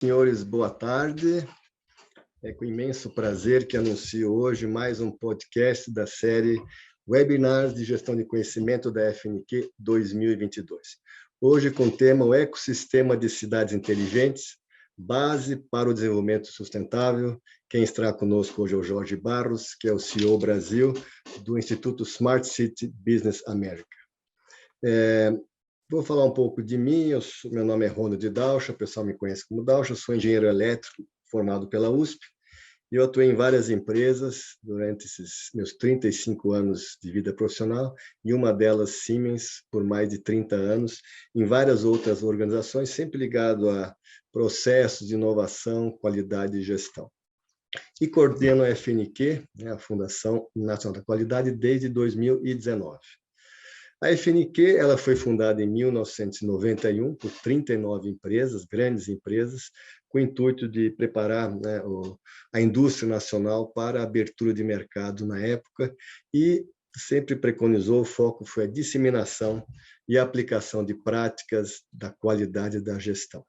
Senhores, boa tarde. É com imenso prazer que anuncio hoje mais um podcast da série Webinars de Gestão de Conhecimento da FNQ 2022. Hoje com o tema o ecossistema de cidades inteligentes, base para o desenvolvimento sustentável. Quem estará conosco hoje é o Jorge Barros, que é o CEO Brasil do Instituto Smart City Business America. Vou falar um pouco de mim. Meu nome é Ronald Daucha, o pessoal me conhece como Daucha, sou engenheiro elétrico formado pela USP e eu atuei em várias empresas durante esses meus 35 anos de vida profissional, e uma delas, Siemens, por mais de 30 anos, em várias outras organizações, sempre ligado a processos de inovação, qualidade e gestão. E coordeno a FNQ, a Fundação Nacional da Qualidade, desde 2019. A FNQ ela foi fundada em 1991 por 39 empresas, grandes empresas, com o intuito de preparar a indústria nacional para a abertura de mercado na época, e sempre preconizou, o foco foi a disseminação e a aplicação de práticas da qualidade da gestão.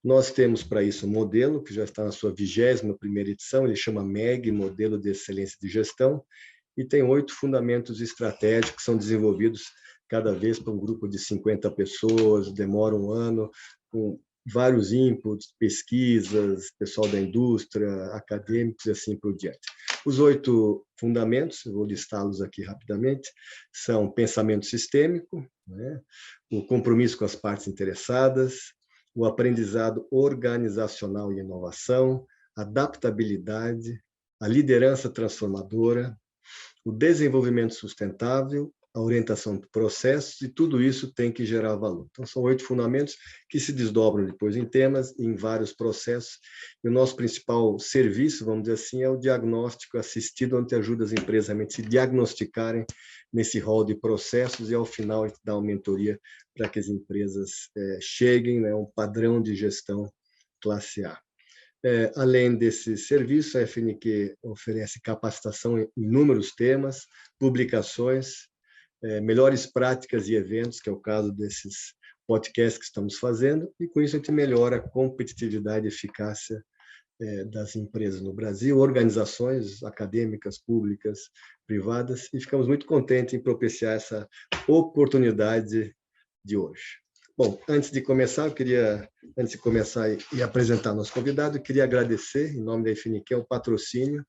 Nós temos para isso um modelo que já está na sua 21ª edição, ele chama MEG, Modelo de Excelência de Gestão, e tem 8 fundamentos estratégicos que são desenvolvidos cada vez para um grupo de 50 pessoas, demora um ano, com vários inputs, pesquisas, pessoal da indústria, acadêmicos e assim por diante. Os 8 fundamentos, eu vou listá-los aqui rapidamente, são pensamento sistêmico, o compromisso com as partes interessadas, o aprendizado organizacional e inovação, adaptabilidade, a liderança transformadora, o desenvolvimento sustentável, a orientação de processos, e tudo isso tem que gerar valor. Então, são 8 fundamentos que se desdobram depois em temas, em vários processos. E o nosso principal serviço, vamos dizer assim, é o diagnóstico assistido, onde ajuda as empresas realmente a se diagnosticarem nesse rol de processos, e ao final a gente dá uma mentoria para que as empresas cheguem a um padrão de gestão classe A. Além desse serviço, a FNQ oferece capacitação em inúmeros temas, publicações, melhores práticas e eventos, que é o caso desses podcasts que estamos fazendo, e com isso a gente melhora a competitividade e eficácia das empresas no Brasil, organizações acadêmicas, públicas, privadas, e ficamos muito contentes em propiciar essa oportunidade de hoje. Bom, antes de começar e apresentar nosso convidado, eu queria agradecer, em nome da FNQ, o patrocínio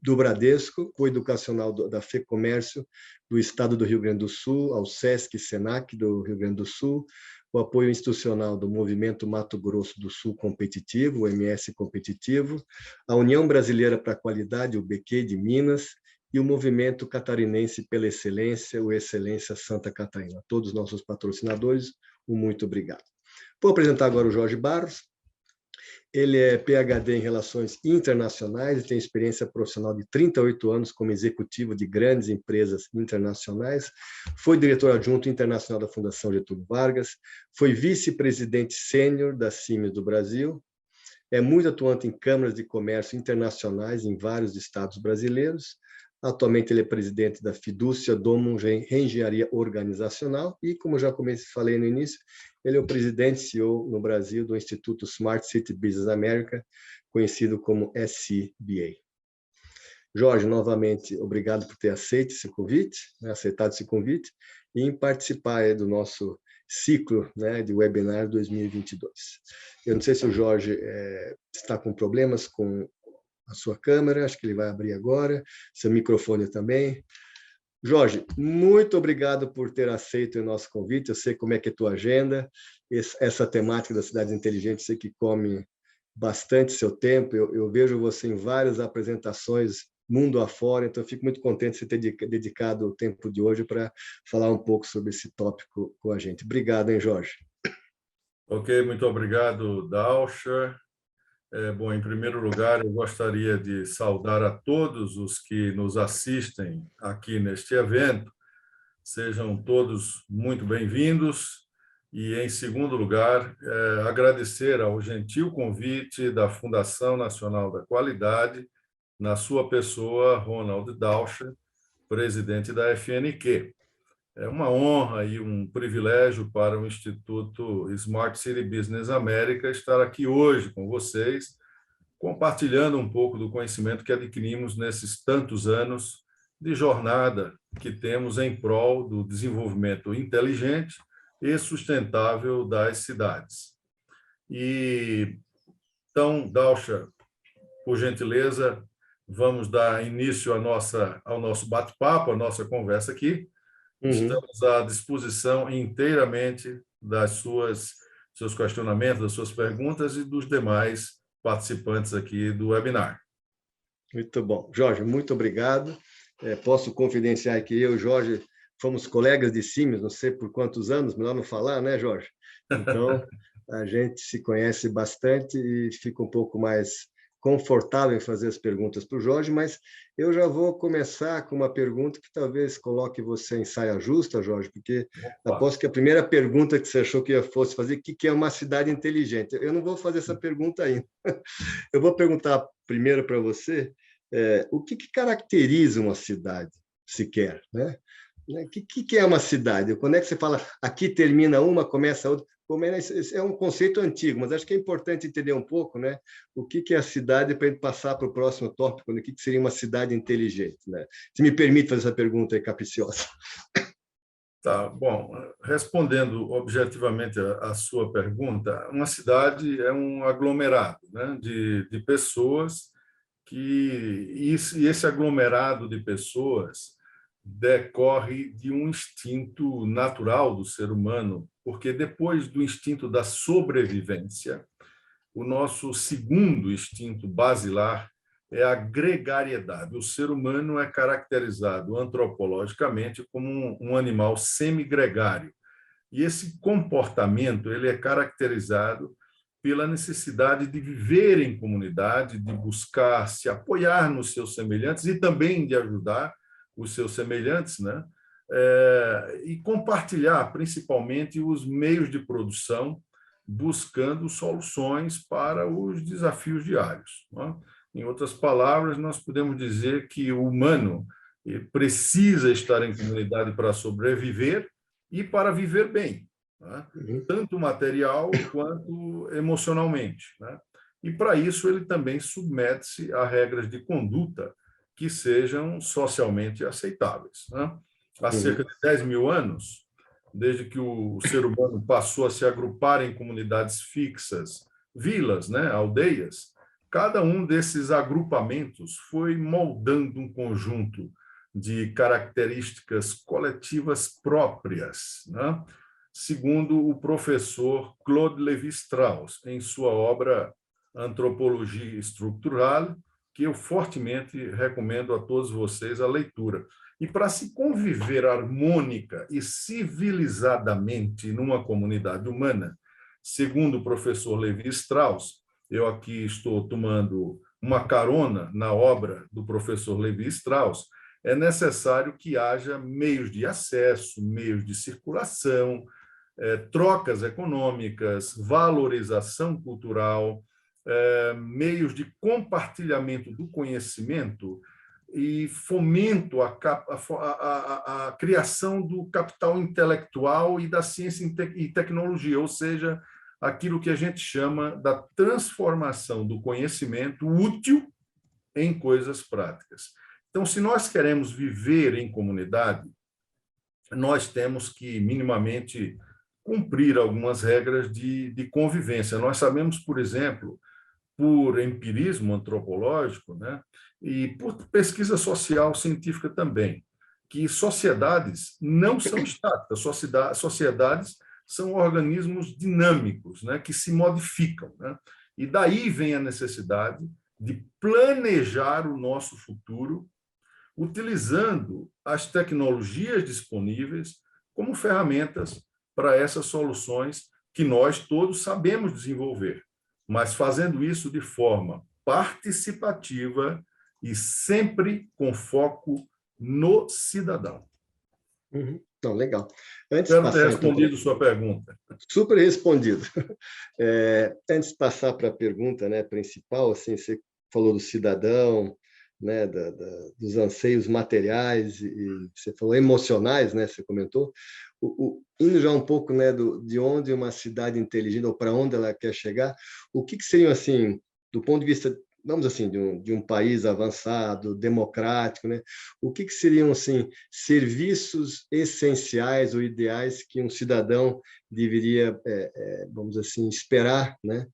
do Bradesco, coeducacional da FEComércio do Estado do Rio Grande do Sul, ao SESC e SENAC do Rio Grande do Sul, o apoio institucional do Movimento Mato Grosso do Sul Competitivo, o MS Competitivo, a União Brasileira para a Qualidade, o BQ de Minas, e o Movimento Catarinense pela Excelência, o Excelência Santa Catarina. Todos os nossos patrocinadores, um muito obrigado. Vou apresentar agora o Jorge Barros. Ele é PhD em Relações Internacionais e tem experiência profissional de 38 anos como executivo de grandes empresas internacionais. Foi diretor adjunto internacional da Fundação Getúlio Vargas, foi vice-presidente sênior da Siemens do Brasil, é muito atuante em câmaras de comércio internacionais em vários estados brasileiros. Atualmente ele é presidente da Fidúcia Domo Reengenharia Organizacional e, como já falei no início, ele é o presidente e CEO no Brasil do Instituto Smart City Business America, conhecido como SCBA. Jorge, novamente, obrigado por ter aceitado esse convite e em participar do nosso ciclo de webinar 2022. Eu não sei se o Jorge está com problemas com a sua câmera, acho que ele vai abrir agora, seu microfone também. Jorge, muito obrigado por ter aceito o nosso convite. Eu sei como é que é a tua agenda, essa temática das cidades inteligentes, sei que come bastante seu tempo. Eu vejo você em várias apresentações mundo afora, então eu fico muito contente de você ter dedicado o tempo de hoje para falar um pouco sobre esse tópico com a gente. Obrigado, hein, Jorge? Ok, muito obrigado, Daucha. Bom, em primeiro lugar, eu gostaria de saudar a todos os que nos assistem aqui neste evento. Sejam todos muito bem-vindos. E, em segundo lugar, agradecer ao gentil convite da Fundação Nacional da Qualidade, na sua pessoa, Ronald Daucha, presidente da FNQ. É uma honra e um privilégio para o Instituto Smart City Business América estar aqui hoje com vocês, compartilhando um pouco do conhecimento que adquirimos nesses tantos anos de jornada que temos em prol do desenvolvimento inteligente e sustentável das cidades. E então, Dalsha, por gentileza, vamos dar início ao nosso bate-papo, à nossa conversa aqui. Estamos à disposição inteiramente das seus questionamentos, das suas perguntas e dos demais participantes aqui do webinar. Muito bom. Jorge, muito obrigado. Posso confidenciar que eu e o Jorge fomos colegas de Siemens, não sei por quantos anos, melhor não falar, né, Jorge? Então, a gente se conhece bastante e fica um pouco mais confortável em fazer as perguntas para o Jorge, mas eu já vou começar com uma pergunta que talvez coloque você em saia justa, Jorge, porque aposto que a primeira pergunta que você achou que eu fosse fazer, o que é uma cidade inteligente? Eu não vou fazer essa pergunta ainda. Eu vou perguntar primeiro para você o que caracteriza uma cidade, sequer, né? O que é uma cidade? Quando é que você fala aqui termina uma, começa a outra? É um conceito antigo, mas acho que é importante entender um pouco, né? O que é a cidade para a gente passar para o próximo tópico, o que seria uma cidade inteligente, né? Se me permite fazer essa pergunta aí capiciosa. Tá, bom, respondendo objetivamente a sua pergunta, uma cidade é um aglomerado, né, de pessoas e esse aglomerado de pessoas decorre de um instinto natural do ser humano, porque depois do instinto da sobrevivência, o nosso segundo instinto basilar é a gregariedade. O ser humano é caracterizado antropologicamente como um animal semigregário. E esse comportamento ele é caracterizado pela necessidade de viver em comunidade, de buscar se apoiar nos seus semelhantes e também de ajudar os seus semelhantes, né? E compartilhar, principalmente, os meios de produção, buscando soluções para os desafios diários, né? Em outras palavras, nós podemos dizer que o humano precisa estar em comunidade para sobreviver e para viver bem, né? Tanto material quanto emocionalmente, né? E, para isso, ele também submete-se a regras de conduta que sejam socialmente aceitáveis, né? Há cerca de 10 mil anos, desde que o ser humano passou a se agrupar em comunidades fixas, vilas, né, aldeias, cada um desses agrupamentos foi moldando um conjunto de características coletivas próprias, né? Segundo o professor Claude Lévi-Strauss, em sua obra Antropologia Estrutural, que eu fortemente recomendo a todos vocês a leitura. E para se conviver harmônica e civilizadamente numa comunidade humana, segundo o professor Lévi-Strauss, eu aqui estou tomando uma carona na obra do professor Lévi-Strauss, é necessário que haja meios de acesso, meios de circulação, trocas econômicas, valorização cultural, meios de compartilhamento do conhecimento e fomento a criação do capital intelectual e da ciência e tecnologia, ou seja, aquilo que a gente chama da transformação do conhecimento útil em coisas práticas. Então, se nós queremos viver em comunidade, nós temos que minimamente cumprir algumas regras de convivência. Nós sabemos, por exemplo, por empirismo antropológico, né, e por pesquisa social científica também, que sociedades não são estáticas, sociedades são organismos dinâmicos, né, que se modificam, né? E daí vem a necessidade de planejar o nosso futuro utilizando as tecnologias disponíveis como ferramentas para essas soluções que nós todos sabemos desenvolver, mas fazendo isso de forma participativa e sempre com foco no cidadão. Então, legal. Espero ter respondido sua pergunta. Super respondido. Antes de passar para a pergunta, né, principal, assim, você falou do cidadão, né, dos anseios materiais e você falou emocionais, né, você comentou, indo já um pouco, né, de onde uma cidade inteligente ou para onde ela quer chegar, o que seriam, assim, do ponto de vista, vamos assim, de um país avançado, democrático, né, o que seriam, assim, serviços essenciais ou ideais que um cidadão deveria, vamos assim, esperar, né,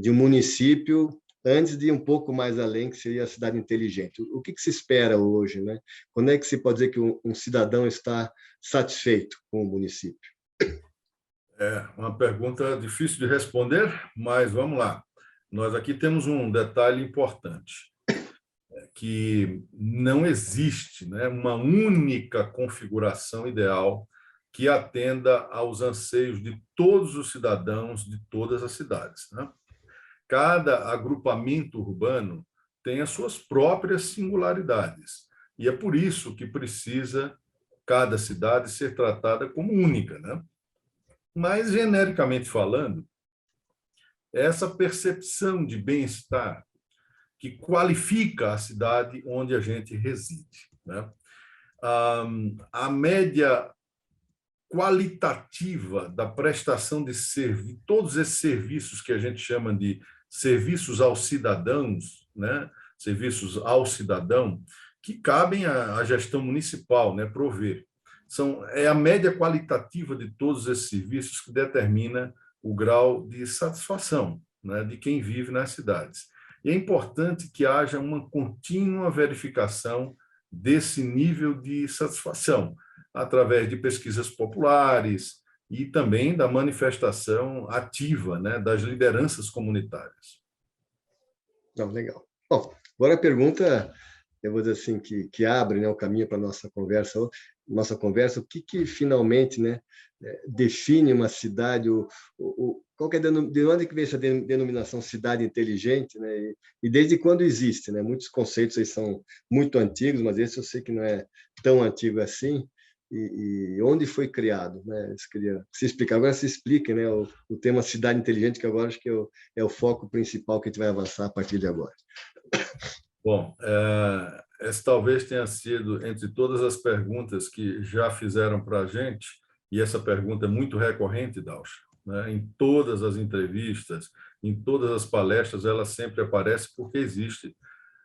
de um município antes de ir um pouco mais além, que seria a cidade inteligente. O que se espera hoje, né? Quando é que se pode dizer que um cidadão está satisfeito com o município? É uma pergunta difícil de responder, mas vamos lá. Nós aqui temos um detalhe importante, que não existe, né, uma única configuração ideal que atenda aos anseios de todos os cidadãos de todas as cidades, né? Cada agrupamento urbano tem as suas próprias singularidades. E é por isso que precisa cada cidade ser tratada como única, né? Mas, genericamente falando, essa percepção de bem-estar que qualifica a cidade onde a gente reside, né? A média qualitativa da prestação de serviço, todos esses serviços que a gente chama de serviços aos cidadãos, né? Serviços ao cidadão, que cabem à gestão municipal, né? Prover. É a média qualitativa de todos esses serviços que determina o grau de satisfação, né? De quem vive nas cidades. E é importante que haja uma contínua verificação desse nível de satisfação, através de pesquisas populares e também da manifestação ativa, né, das lideranças comunitárias. Não, legal. Bom, agora a pergunta, eu vou dizer assim, que abre, né, o caminho para a nossa conversa, o que finalmente, né, define uma cidade, qual que é de onde que vem essa denominação cidade inteligente, né, e desde quando existe, né? Muitos conceitos aí são muito antigos, mas esse eu sei que não é tão antigo assim. E onde foi criado, né? Eu queria que você explicar. Agora se explique, né, o tema cidade inteligente, que agora acho que é o foco principal que a gente vai avançar a partir de agora. Bom, essa talvez tenha sido, entre todas as perguntas que já fizeram para a gente, e essa pergunta é muito recorrente, Dalcha, né? Em todas as entrevistas, em todas as palestras, ela sempre aparece porque existe,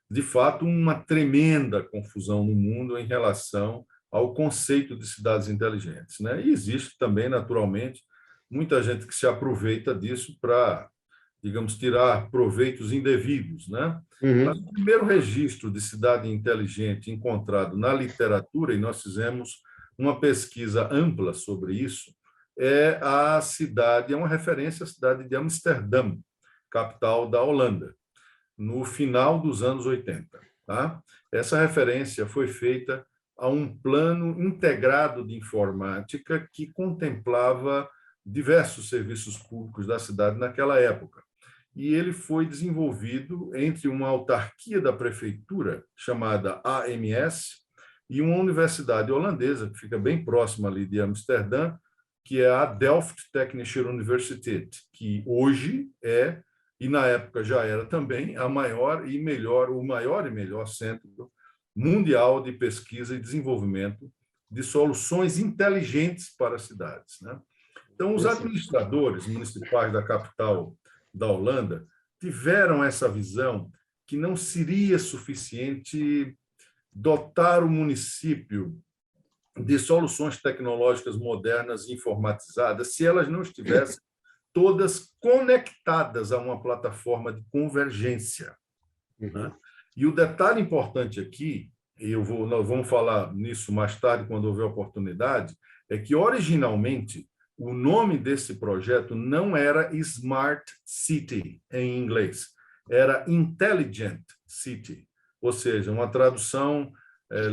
de fato, uma tremenda confusão no mundo em relação ao conceito de cidades inteligentes, né? E existe também, naturalmente, muita gente que se aproveita disso para, digamos, tirar proveitos indevidos, né? Mas o primeiro registro de cidade inteligente encontrado na literatura, e nós fizemos uma pesquisa ampla sobre isso, é uma referência à cidade de Amsterdã, capital da Holanda, no final dos anos 80. Tá? Essa referência foi feita a um plano integrado de informática que contemplava diversos serviços públicos da cidade naquela época. E ele foi desenvolvido entre uma autarquia da prefeitura, chamada AMS, e uma universidade holandesa, que fica bem próxima ali de Amsterdã, que é a Delft Technische Universiteit, que hoje é, e na época já era também, o maior e melhor centro mundial de pesquisa e desenvolvimento de soluções inteligentes para as cidades, né? Então, os administradores municipais da capital da Holanda tiveram essa visão que não seria suficiente dotar o município de soluções tecnológicas modernas e informatizadas se elas não estivessem todas conectadas a uma plataforma de convergência. Né? E o detalhe importante aqui, nós vamos falar nisso mais tarde, quando houver oportunidade, é que, originalmente, o nome desse projeto não era Smart City, em inglês, era Intelligent City, ou seja, uma tradução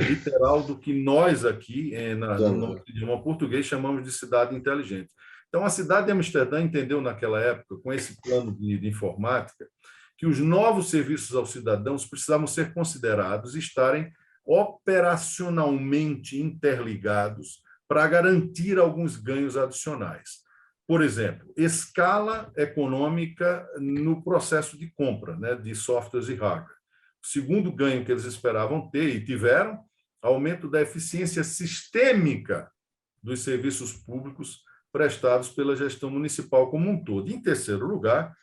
literal do que nós aqui, no nosso idioma português, chamamos de cidade inteligente. Então, a cidade de Amsterdã entendeu naquela época, com esse plano de informática, que os novos serviços aos cidadãos precisavam ser considerados e estarem operacionalmente interligados para garantir alguns ganhos adicionais. Por exemplo, escala econômica no processo de compra, né, de softwares e hardware. segundo ganho que eles esperavam ter e tiveram, aumento da eficiência sistêmica dos serviços públicos prestados pela gestão municipal como um todo. Em terceiro lugar,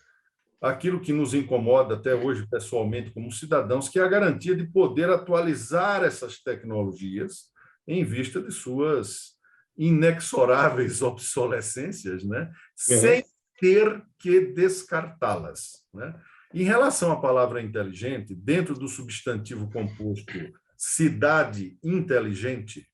aquilo que nos incomoda até hoje pessoalmente como cidadãos, que é a garantia de poder atualizar essas tecnologias em vista de suas inexoráveis obsolescências, né? Sem ter que descartá-las, né? Em relação à palavra inteligente, dentro do substantivo composto cidade inteligente,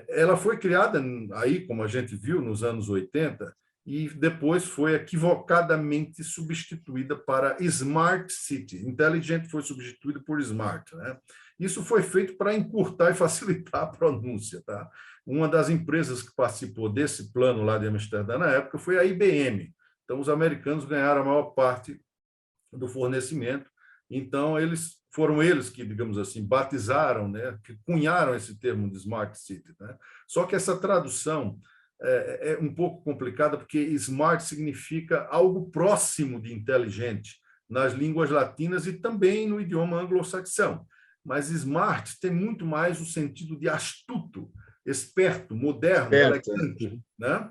ela foi criada aí, como a gente viu, nos anos 80, e depois foi equivocadamente substituída para Smart City. Inteligente foi substituído por Smart, né? Isso foi feito para encurtar e facilitar a pronúncia, tá? Uma das empresas que participou desse plano lá de Amsterdã na época foi a IBM. Então, os americanos ganharam a maior parte do fornecimento. Então, foram eles que, digamos assim, batizaram, né, que cunharam esse termo de Smart City, né? Só que essa tradução é um pouco complicada, porque smart significa algo próximo de inteligente nas línguas latinas e também no idioma anglo-saxão. Mas smart tem muito mais o sentido de astuto, esperto, moderno, elegante, né?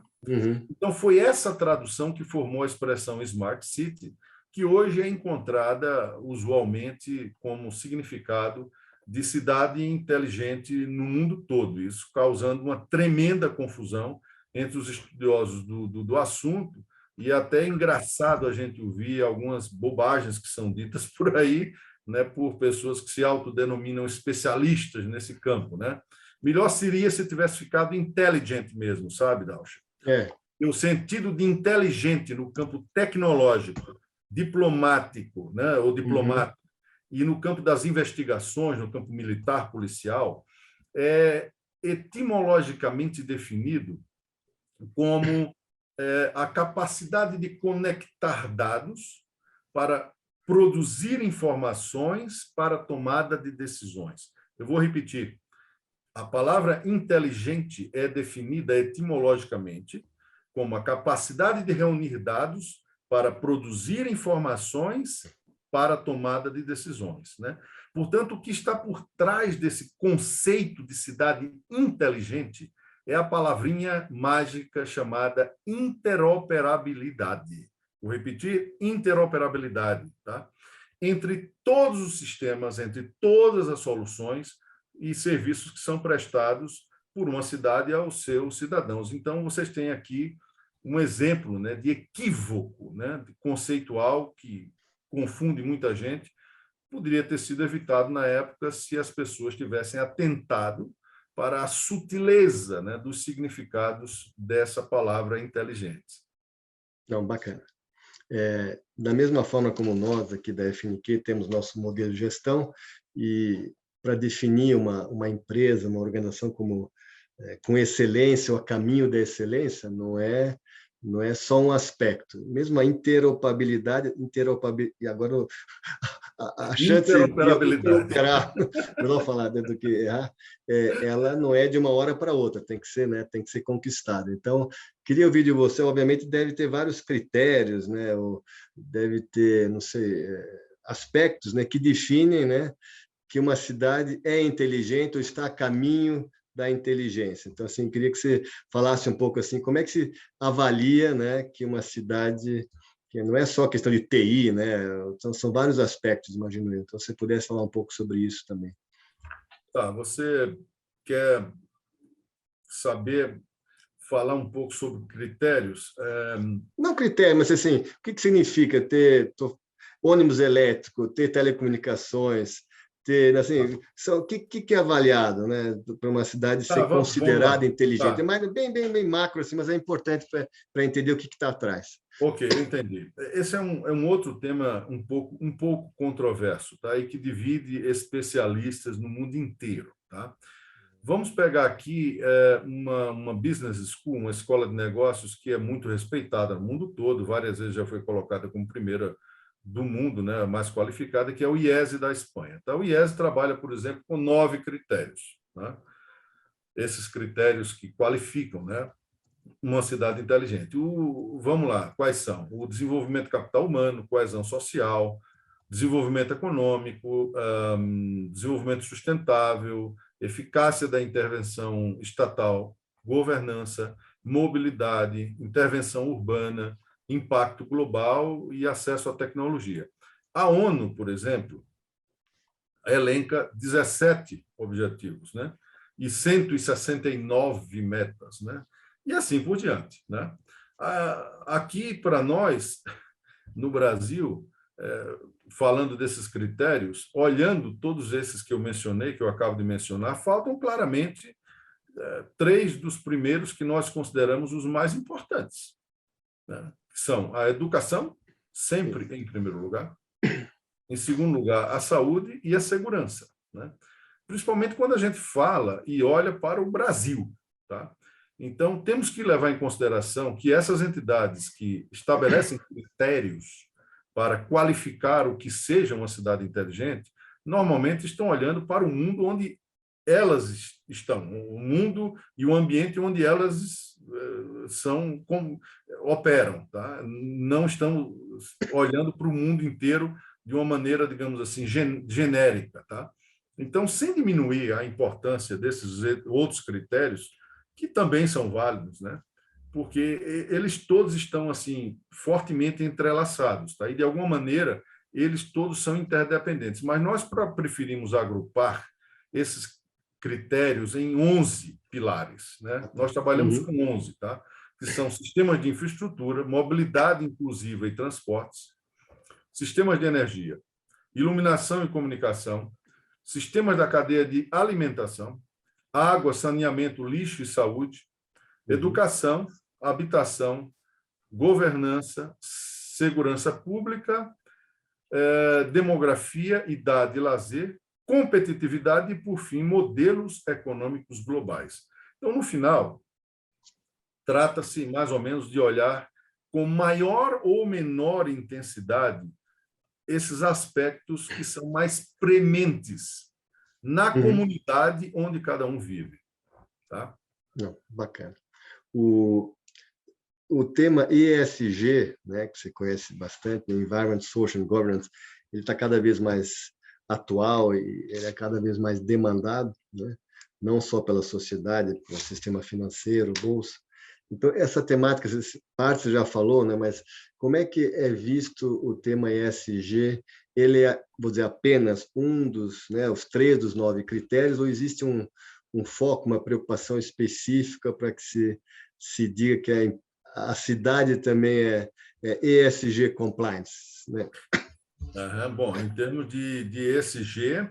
Então, foi essa tradução que formou a expressão Smart City, que hoje é encontrada usualmente como significado de cidade inteligente no mundo todo, isso causando uma tremenda confusão entre os estudiosos do assunto, e até é engraçado a gente ouvir algumas bobagens que são ditas por aí, né, por pessoas que se autodenominam especialistas nesse campo, né? Melhor seria se tivesse ficado intelligent mesmo, sabe, Dalcha? E o sentido de inteligente no campo tecnológico, diplomático, né, ou diplomático, e no campo das investigações, no campo militar, policial, é etimologicamente definido como a capacidade de conectar dados para produzir informações para a tomada de decisões. Eu vou repetir. A palavra inteligente é definida etimologicamente como a capacidade de reunir dados para produzir informações para a tomada de decisões, né? Portanto, o que está por trás desse conceito de cidade inteligente é a palavrinha mágica chamada interoperabilidade. Vou repetir, interoperabilidade, tá? Entre todos os sistemas, entre todas as soluções e serviços que são prestados por uma cidade aos seus cidadãos. Então, vocês têm aqui um exemplo, né, de equívoco, né, conceitual que confunde muita gente, poderia ter sido evitado na época se as pessoas tivessem atentado para a sutileza, né, dos significados dessa palavra inteligente. Não, bacana. Da mesma forma como nós aqui da FNQ temos nosso modelo de gestão, e para definir uma empresa, uma organização como com excelência ou a caminho da excelência, não é só um aspecto. Mesmo a interoperabilidade, e agora a chance de interoperar, melhor falar do que errar, ela não é de uma hora para outra, tem que ser, né, tem que ser conquistada. Então, queria ouvir de você, obviamente deve ter vários critérios, né, ou deve ter, não sei, aspectos, né, que definem, né, que uma cidade é inteligente ou está a caminho da inteligência. Então, assim, queria que você falasse um pouco assim, como é que se avalia, né, que uma cidade, que não é só questão de TI, né, são vários aspectos, imagino eu. Então, se você pudesse falar um pouco sobre isso também. Tá, você quer falar um pouco sobre critérios? Não critério, mas assim, o que significa ter ônibus elétrico, ter telecomunicações, assim, o que é avaliado, né, para uma cidade ser considerada inteligente? É mais bem macro, assim, mas é importante para entender o que está atrás. Ok, eu entendi. Esse é um outro tema um pouco controverso, tá? E que divide especialistas no mundo inteiro, tá? Vamos pegar aqui uma business school, uma escola de negócios que é muito respeitada no mundo todo, várias vezes já foi colocada como primeira do mundo, né, mais qualificada, que é o IESE da Espanha. Então, o IESE trabalha, por exemplo, com 9 critérios, né? Esses critérios que qualificam, né, uma cidade inteligente. Vamos lá, quais são? O desenvolvimento do capital humano, coesão social, desenvolvimento econômico, desenvolvimento sustentável, eficácia da intervenção estatal, governança, mobilidade, intervenção urbana, impacto global e acesso à tecnologia. A ONU, por exemplo, elenca 17 objetivos, né? E 169 metas, né? E assim por diante, né? Aqui, para nós, no Brasil, falando desses critérios, olhando todos esses que eu mencionei, que eu acabo de mencionar, faltam claramente 3 dos primeiros que nós consideramos os mais importantes, né? Que são a educação, sempre em primeiro lugar, em segundo lugar, a saúde e a segurança, né? Principalmente quando a gente fala e olha para o Brasil, tá? Então, temos que levar em consideração que essas entidades que estabelecem critérios para qualificar o que seja uma cidade inteligente, normalmente estão olhando para o mundo onde elas estão, o mundo e o ambiente onde elas operam, tá? Não estão olhando para o mundo inteiro de uma maneira, digamos assim, genérica, tá? Então, sem diminuir a importância desses outros critérios, que também são válidos, né? Porque eles todos estão assim fortemente entrelaçados, tá? E de alguma maneira eles todos são interdependentes. Mas nós preferimos agrupar esses critérios em 11 pilares, né? Nós trabalhamos com 11, tá? Que são sistemas de infraestrutura, mobilidade inclusiva e transportes, sistemas de energia, iluminação e comunicação, sistemas da cadeia de alimentação, água, saneamento, lixo e saúde, educação, habitação, governança, segurança pública, demografia, idade e lazer, competitividade e, por fim, modelos econômicos globais. Então, no final, trata-se mais ou menos de olhar com maior ou menor intensidade esses aspectos que são mais prementes na comunidade onde cada um vive. Tá? Não, bacana. O tema ESG, né, que você conhece bastante, Environment, Social and Governance, ele está cada vez mais atual e ele é cada vez mais demandado, né? Não só pela sociedade, pelo sistema financeiro, bolsa. Então, essa temática, parte você já falou, né, mas como é que é visto o tema ESG? Ele é, vou dizer, apenas um dos, né, os 3 dos 9 critérios, ou existe um foco, uma preocupação específica para que se diga que a cidade também é ESG compliance, né? Bom, em termos de ESG,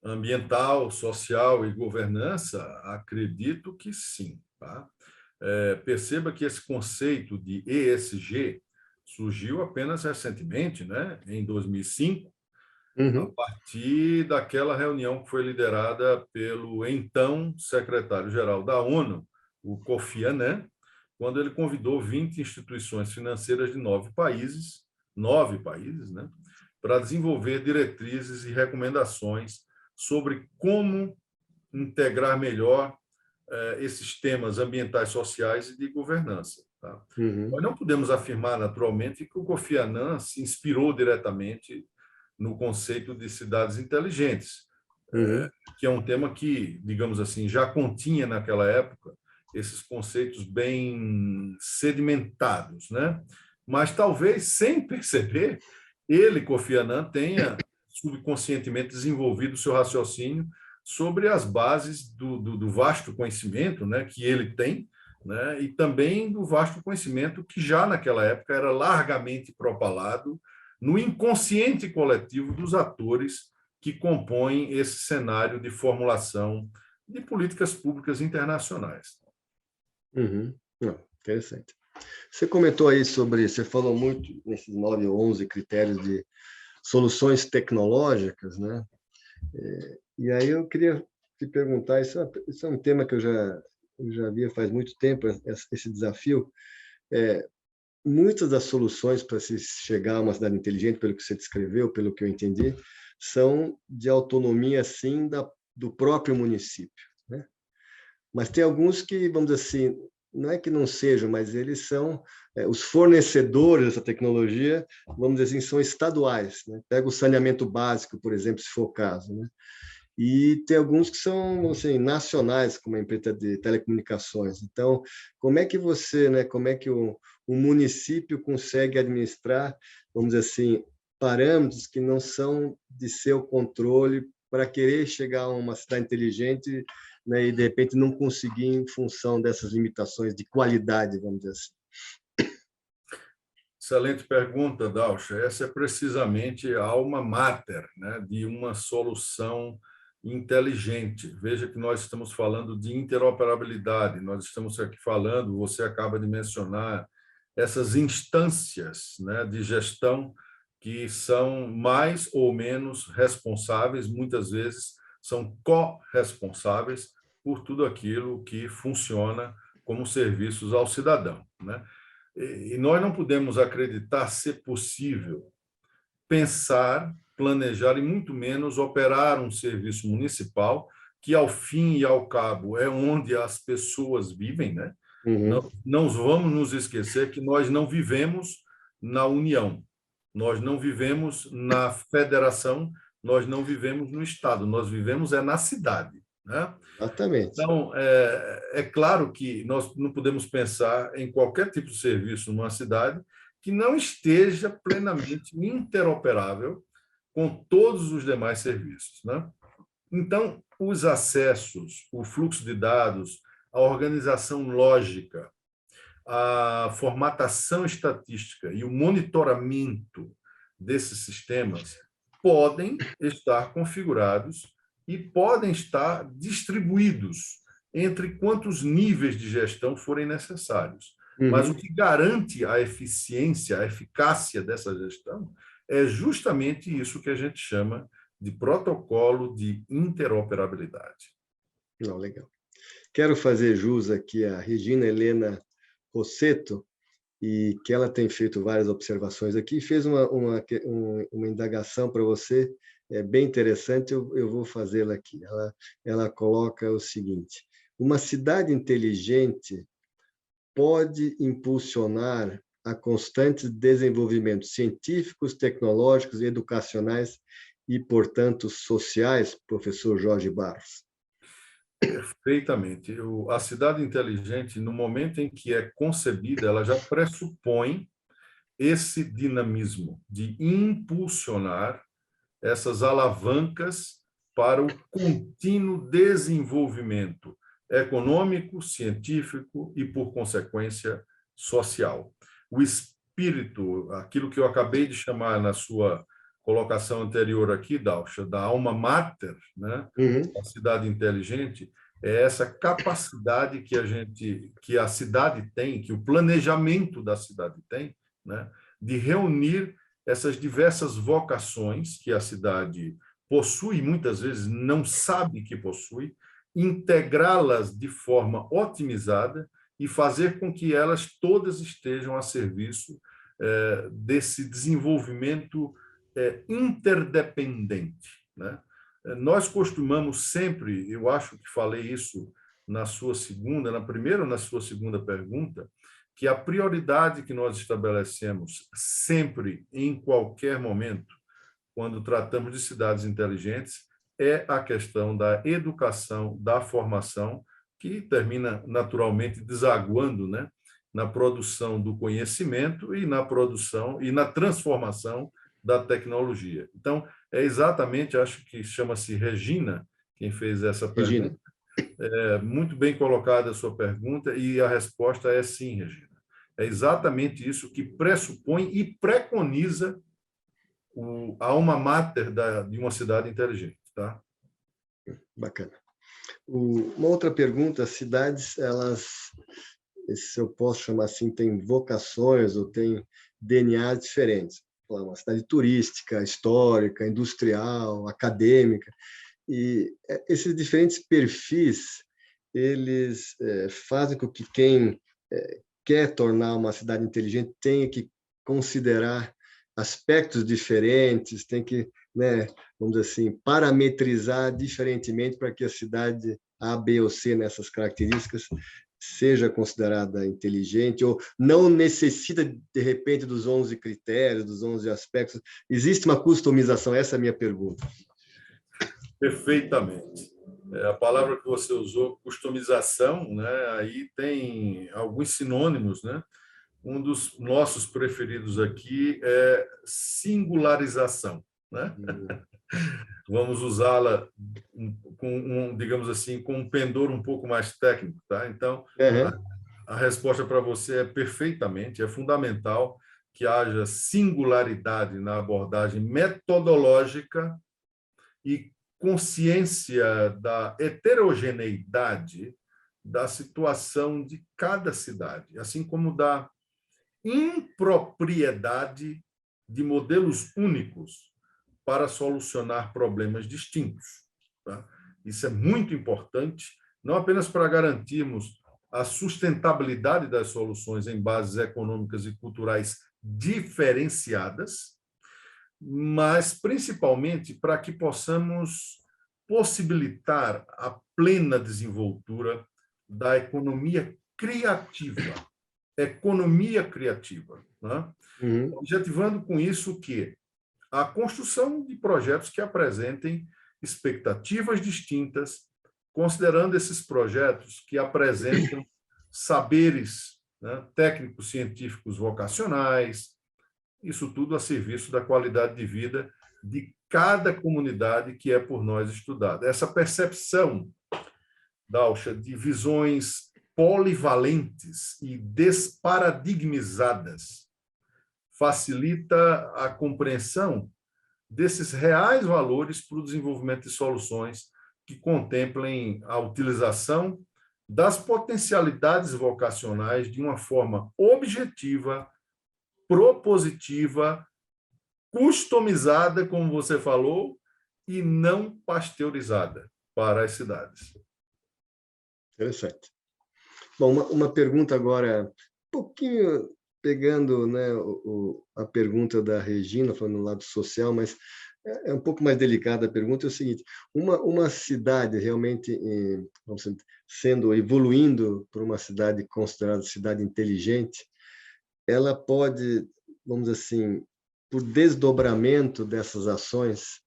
ambiental, social e governança, acredito que sim. Tá? Perceba que esse conceito de ESG surgiu apenas recentemente, né? Em 2005, a partir daquela reunião que foi liderada pelo então secretário-geral da ONU, o Kofi Annan, quando ele convidou 20 instituições financeiras de 9 países, né, para desenvolver diretrizes e recomendações sobre como integrar melhor esses temas ambientais, sociais e de governança. Tá? Nós não podemos afirmar, naturalmente, que o Kofi Annan se inspirou diretamente no conceito de cidades inteligentes, que é um tema que, digamos assim, já continha naquela época esses conceitos bem sedimentados, né? Mas talvez, sem perceber, ele, Kofi Annan, tenha subconscientemente desenvolvido o seu raciocínio sobre as bases do vasto conhecimento, né, que ele tem, né, e também do vasto conhecimento que já naquela época era largamente propalado no inconsciente coletivo dos atores que compõem esse cenário de formulação de políticas públicas internacionais. Interessante. Você comentou aí você falou muito nesses 9 ou 11 critérios de soluções tecnológicas, né? E aí eu queria te perguntar, isso é um tema que eu já via faz muito tempo, esse desafio. Muitas das soluções para se chegar a uma cidade inteligente, pelo que você descreveu, pelo que eu entendi, são de autonomia, sim, do próprio município, né? Mas tem alguns que, vamos dizer assim, não é que não sejam, mas eles são os fornecedores dessa tecnologia, vamos dizer assim, são estaduais, né? Pega o saneamento básico, por exemplo, se for o caso, né? E tem alguns que são assim, nacionais, como a empresa de telecomunicações. Então, como é que você, né, como é que o município consegue administrar, vamos dizer assim, parâmetros que não são de seu controle para querer chegar a uma cidade inteligente, né, e de repente não conseguir em função dessas limitações de qualidade, vamos dizer assim. Excelente pergunta, Dalcha. Essa é precisamente a alma mater, né, de uma solução inteligente. Veja que nós estamos falando de interoperabilidade, nós estamos aqui falando, você acaba de mencionar, essas instâncias, né, de gestão que são mais ou menos responsáveis, muitas vezes são corresponsáveis por tudo aquilo que funciona como serviços ao cidadão, né? E nós não podemos acreditar ser possível pensar, planejar e muito menos operar um serviço municipal que, ao fim e ao cabo, é onde as pessoas vivem, né? Uhum. Não vamos nos esquecer que nós não vivemos na União, nós não vivemos na federação, nós não vivemos no Estado, nós vivemos na cidade, né? Exatamente. Então, é claro que nós não podemos pensar em qualquer tipo de serviço numa cidade que não esteja plenamente interoperável com todos os demais serviços, né? Então, os acessos, o fluxo de dados, a organização lógica, a formatação estatística e o monitoramento desses sistemas podem estar configurados e podem estar distribuídos entre quantos níveis de gestão forem necessários. Mas o Uhum. que garante a eficiência, a eficácia dessa gestão é justamente isso que a gente chama de protocolo de interoperabilidade. Não, legal. Quero fazer jus aqui a Regina Helena Rossetto, e que ela tem feito várias observações aqui, fez uma indagação para você, bem interessante, eu vou fazê-la aqui. Ela coloca o seguinte: uma cidade inteligente pode impulsionar a constante desenvolvimento científicos, tecnológicos, educacionais e, portanto, sociais, professor Jorge Barros. Perfeitamente. A cidade inteligente, no momento em que é concebida, ela já pressupõe esse dinamismo de impulsionar essas alavancas para o contínuo desenvolvimento econômico, científico e, por consequência, social. O espírito, aquilo que eu acabei de chamar na sua colocação anterior aqui, Dalcha, da alma mater, né, Uhum. da cidade inteligente, é essa capacidade que a cidade tem, que o planejamento da cidade tem, né, de reunir essas diversas vocações que a cidade possui, muitas vezes não sabe que possui, integrá-las de forma otimizada e fazer com que elas todas estejam a serviço desse desenvolvimento interdependente, né? Nós costumamos sempre, eu acho que falei isso na primeira ou na sua segunda pergunta, que a prioridade que nós estabelecemos sempre, em qualquer momento, quando tratamos de cidades inteligentes, é a questão da educação, da formação, que termina naturalmente desaguando, né, na produção do conhecimento e na produção e na transformação da tecnologia. Então, é exatamente, acho que chama-se Regina, quem fez essa Regina. pergunta. É muito bem colocada a sua pergunta e a resposta é sim, Regina. É exatamente isso que pressupõe e preconiza a alma mater de uma cidade inteligente, tá? Bacana. Uma outra pergunta: cidades, elas, se eu posso chamar assim, têm vocações ou têm DNA diferentes. Uma cidade turística, histórica, industrial, acadêmica, e esses diferentes perfis, eles fazem com que quem quer tornar uma cidade inteligente tenha que considerar aspectos diferentes, tem que, né, vamos dizer assim, parametrizar diferentemente para que a cidade A, B ou C, nessas características, seja considerada inteligente ou não necessita, de repente, dos 11 critérios, dos 11 aspectos? Existe uma customização? Essa é a minha pergunta. Perfeitamente. A palavra que você usou, customização, né? Aí tem alguns sinônimos, né? Um dos nossos preferidos aqui é singularização, né? Vamos usá-la com, digamos assim, com um pendor um pouco mais técnico, tá? Então, a resposta para você é perfeitamente, é fundamental que haja singularidade na abordagem metodológica e consciência da heterogeneidade da situação de cada cidade, assim como da impropriedade de modelos únicos para solucionar problemas distintos. Tá? Isso é muito importante, não apenas para garantirmos a sustentabilidade das soluções em bases econômicas e culturais diferenciadas, mas principalmente para que possamos possibilitar a plena desenvoltura da economia criativa. Economia criativa. Né? Objetivando com isso o quê? A construção de projetos que apresentem expectativas distintas, considerando esses projetos que apresentam saberes, né, técnicos, científicos, vocacionais, isso tudo a serviço da qualidade de vida de cada comunidade que é por nós estudada. Essa percepção, Dalsha, de visões polivalentes e desparadigmizadas facilita a compreensão desses reais valores para o desenvolvimento de soluções que contemplem a utilização das potencialidades vocacionais de uma forma objetiva, propositiva, customizada, como você falou, e não pasteurizada para as cidades. Interessante. Bom, uma pergunta agora, um pouquinho pegando, né, a pergunta da Regina, falando no lado social, mas é um pouco mais delicada a pergunta, é o seguinte: uma cidade realmente evoluindo para uma cidade considerada cidade inteligente, ela pode, vamos dizer assim, por desdobramento dessas ações,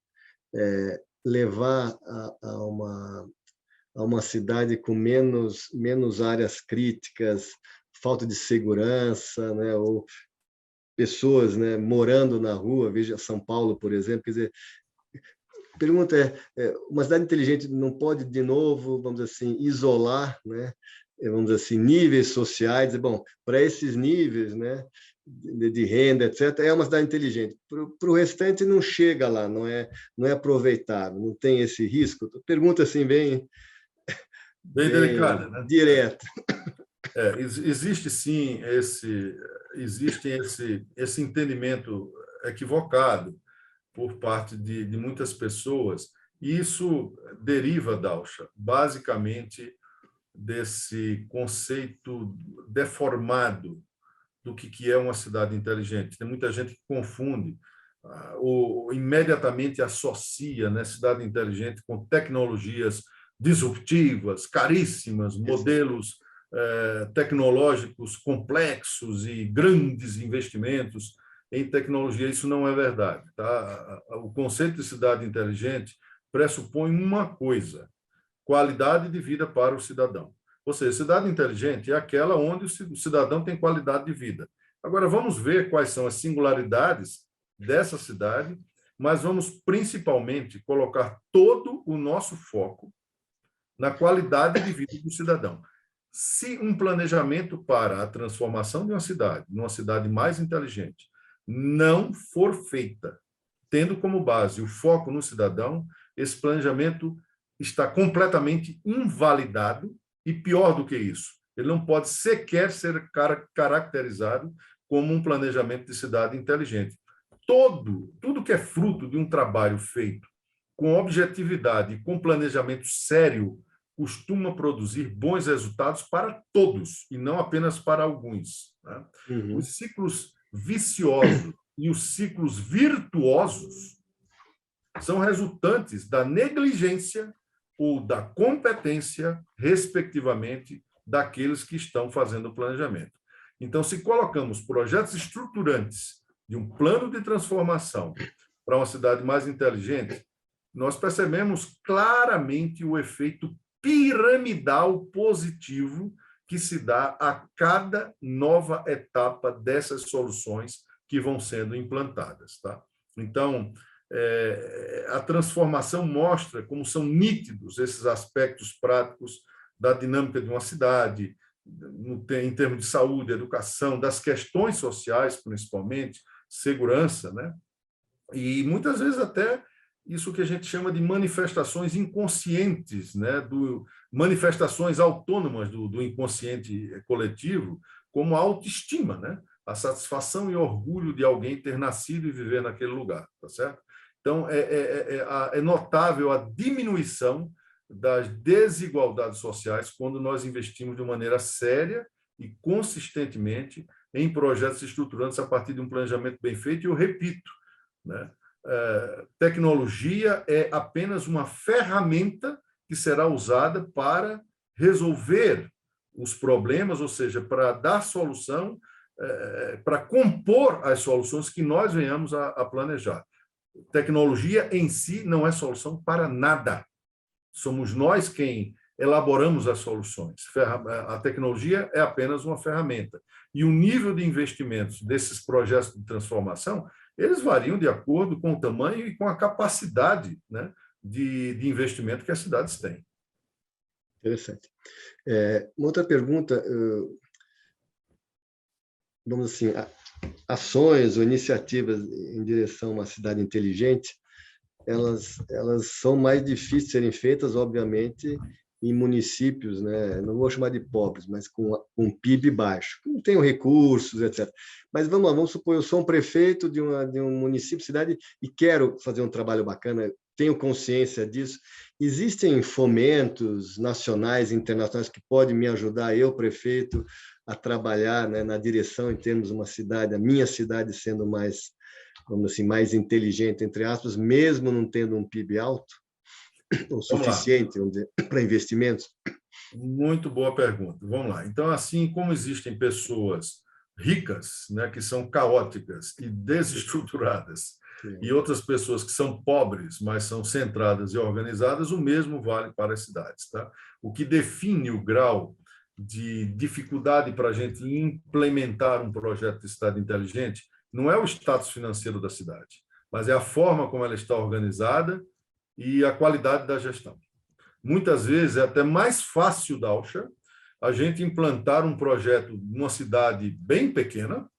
levar a uma cidade com menos áreas críticas, falta de segurança, né, ou pessoas, né, morando na rua, veja São Paulo, por exemplo. Quer dizer, a pergunta uma cidade inteligente não pode, de novo, vamos dizer assim, isolar, né, vamos dizer assim, níveis sociais, dizer, bom, para esses níveis, né, de renda, etc., é uma cidade inteligente. Para o restante não chega lá, não é aproveitável, não tem esse risco. Pergunta assim, bem delicada, né? Direta. Existe sim esse entendimento equivocado por parte de muitas pessoas, e isso deriva, Dalsha, basicamente desse conceito deformado do que é uma cidade inteligente. Tem muita gente que confunde ou imediatamente associa, né, cidade inteligente com tecnologias disruptivas, caríssimas, modelos tecnológicos complexos e grandes investimentos em tecnologia. Isso não é verdade. Tá? O conceito de cidade inteligente pressupõe uma coisa: qualidade de vida para o cidadão. Ou seja, cidade inteligente é aquela onde o cidadão tem qualidade de vida. Agora, vamos ver quais são as singularidades dessa cidade, mas vamos principalmente colocar todo o nosso foco na qualidade de vida do cidadão. Se um planejamento para a transformação de uma cidade, numa cidade mais inteligente, não for feita, tendo como base o foco no cidadão, esse planejamento está completamente invalidado e, pior do que isso, ele não pode sequer ser caracterizado como um planejamento de cidade inteligente. Tudo que é fruto de um trabalho feito com objetividade e com planejamento sério costuma produzir bons resultados para todos e não apenas para alguns. Né? Os ciclos viciosos e os ciclos virtuosos são resultantes da negligência ou da competência, respectivamente, daqueles que estão fazendo o planejamento. Então, se colocamos projetos estruturantes de um plano de transformação para uma cidade mais inteligente, nós percebemos claramente o efeito piramidal positivo que se dá a cada nova etapa dessas soluções que vão sendo implantadas. Tá? Então, a transformação mostra como são nítidos esses aspectos práticos da dinâmica de uma cidade, em termos de saúde, educação, das questões sociais, principalmente, segurança, né? E muitas vezes até isso que a gente chama de manifestações inconscientes, né? Manifestações autônomas do inconsciente coletivo, como a autoestima, né? A satisfação e orgulho de alguém ter nascido e viver naquele lugar, tá certo? Então, é notável a diminuição das desigualdades sociais quando nós investimos de maneira séria e consistentemente em projetos estruturantes a partir de um planejamento bem feito. E eu repito, né? Tecnologia é apenas uma ferramenta que será usada para resolver os problemas, ou seja, para dar solução, para compor as soluções que nós venhamos a planejar. Tecnologia em si não é solução para nada. Somos nós quem elaboramos as soluções. A tecnologia é apenas uma ferramenta. E o nível de investimentos desses projetos de transformação, eles variam de acordo com o tamanho e com a capacidade, né, de investimento que as cidades têm. Interessante. Uma outra pergunta, vamos assim, ações ou iniciativas em direção a uma cidade inteligente, elas são mais difíceis de serem feitas, obviamente, em municípios, né? Não vou chamar de pobres, mas com PIB baixo, que não tenham recursos, etc. Mas vamos supor, eu sou um prefeito de um município, cidade, e quero fazer um trabalho bacana, tenho consciência disso. Existem fomentos nacionais, internacionais, que podem me ajudar, eu, prefeito, a trabalhar, né, na direção, em termos de uma cidade, a minha cidade sendo mais, vamos assim, mais inteligente, entre aspas, mesmo não tendo um PIB alto, o suficiente, vamos dizer, para investimentos? Muito boa pergunta. Vamos lá. Então, assim como existem pessoas ricas, né, que são caóticas e desestruturadas, e outras pessoas que são pobres, mas são centradas e organizadas, o mesmo vale para as cidades. Tá? O que define o grau de dificuldade para a gente implementar um projeto de cidade inteligente não é o status financeiro da cidade, mas é a forma como ela está organizada e a qualidade da gestão. Muitas vezes é até mais fácil, Dalsha, a gente implantar um projeto numa cidade bem pequena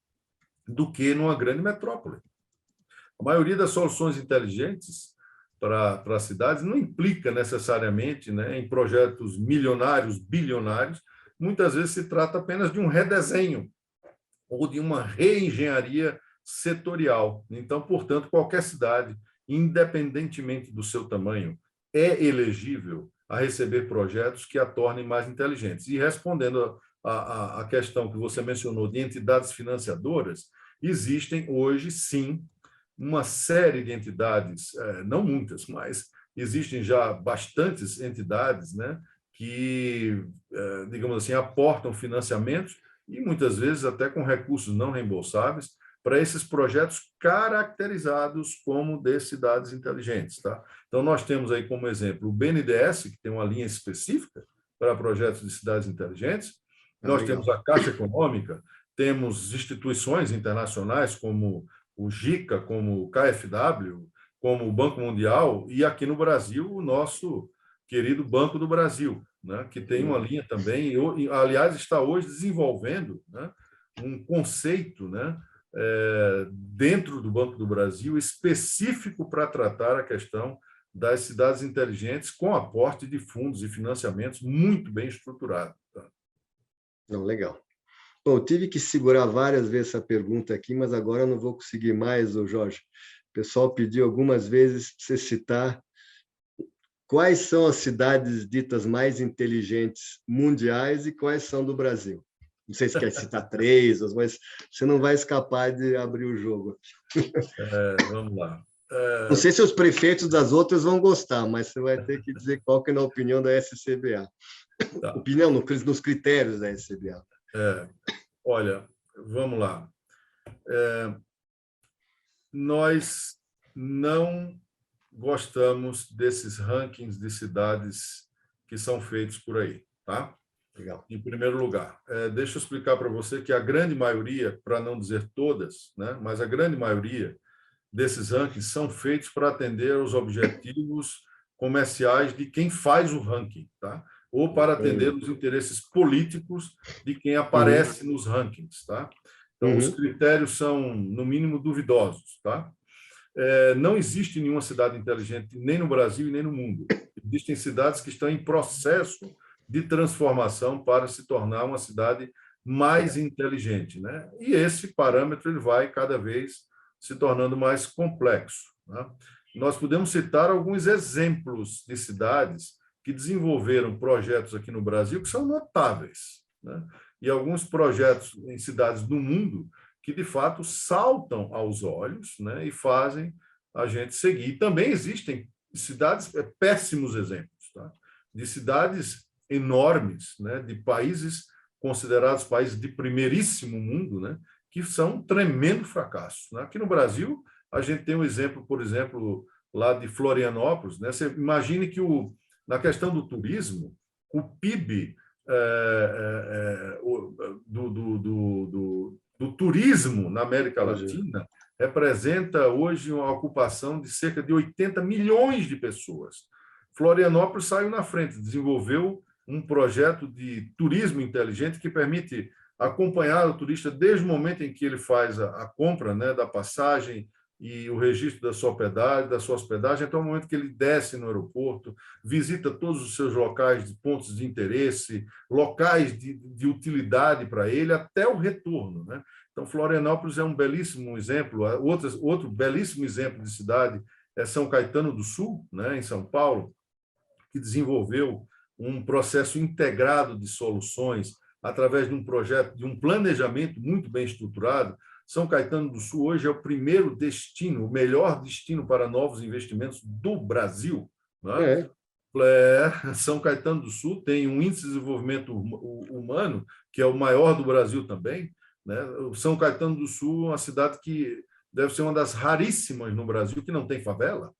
do que numa grande metrópole. A maioria das soluções inteligentes para as cidades não implica necessariamente, né, em projetos milionários, bilionários. Muitas vezes se trata apenas de um redesenho ou de uma reengenharia setorial. Então, portanto, qualquer cidade, independentemente do seu tamanho, é elegível a receber projetos que a tornem mais inteligentes. E respondendo à questão que você mencionou de entidades financiadoras, existem hoje, sim, uma série de entidades, não muitas, mas existem já bastantes entidades, né, que, digamos assim, aportam financiamentos e muitas vezes até com recursos não reembolsáveis para esses projetos caracterizados como de cidades inteligentes. Tá? Então, nós temos aí como exemplo o BNDES, que tem uma linha específica para projetos de cidades inteligentes. Nós temos a Caixa Econômica, temos instituições internacionais como o GICA, como o KfW, como o Banco Mundial, e aqui no Brasil, o nosso querido Banco do Brasil, né, que tem uma linha também, aliás, está hoje desenvolvendo, né, um conceito, né, dentro do Banco do Brasil específico para tratar a questão das cidades inteligentes com aporte de fundos e financiamentos muito bem estruturado. Tá? Não, legal. Bom, eu tive que segurar várias vezes essa pergunta aqui, mas agora eu não vou conseguir mais, Jorge. O pessoal pediu algumas vezes para você citar quais são as cidades ditas mais inteligentes mundiais e quais são do Brasil. Não sei se quer citar 3, mas você não vai escapar de abrir o jogo. Vamos lá. Não sei se os prefeitos das outras vão gostar, mas você vai ter que dizer qual que é a opinião da SCBA. Tá. opinião nos critérios da SCBA. Olha, vamos lá. Nós não gostamos desses rankings de cidades que são feitos por aí, tá? Legal. Em primeiro lugar, deixa eu explicar para você que a grande maioria, para não dizer todas, né, mas a grande maioria desses rankings são feitos para atender aos objetivos comerciais de quem faz o ranking, tá? Ou para atender os interesses políticos de quem aparece nos rankings, tá? Então, os critérios são, no mínimo, duvidosos, tá? Não existe nenhuma cidade inteligente, nem no Brasil e nem no mundo. Existem cidades que estão em processo de transformação para se tornar uma cidade mais inteligente, né? E esse parâmetro ele vai cada vez se tornando mais complexo, né? Nós podemos citar alguns exemplos de cidades que desenvolveram projetos aqui no Brasil que são notáveis, né? E alguns projetos em cidades do mundo que, de fato, saltam aos olhos, né? E fazem a gente seguir. E também existem cidades, péssimos exemplos, tá? De cidades enormes, né? De países considerados países de primeiríssimo mundo, né? Que são um tremendo fracasso, né? Aqui no Brasil, a gente tem um exemplo, por exemplo, lá de Florianópolis, né? Você imagine que, na questão do turismo, o PIB do turismo na América Latina representa hoje uma ocupação de cerca de 80 milhões de pessoas. Florianópolis saiu na frente, desenvolveu um projeto de turismo inteligente que permite acompanhar o turista desde o momento em que ele faz a compra, né, da passagem e o registro da sua hospedagem, até o momento que ele desce no aeroporto, visita todos os seus locais de pontos de interesse, locais de utilidade para ele, até o retorno, né? Então, Florianópolis é um belíssimo exemplo. Outro belíssimo exemplo de cidade é São Caetano do Sul, né, em São Paulo, que desenvolveu um processo integrado de soluções através de um projeto, de um planejamento muito bem estruturado. São Caetano do Sul hoje é o primeiro destino, o melhor destino para novos investimentos do Brasil, né? São Caetano do Sul tem um índice de desenvolvimento humano que é o maior do Brasil também, né? São Caetano do Sul é uma cidade que deve ser uma das raríssimas no Brasil que não tem favela,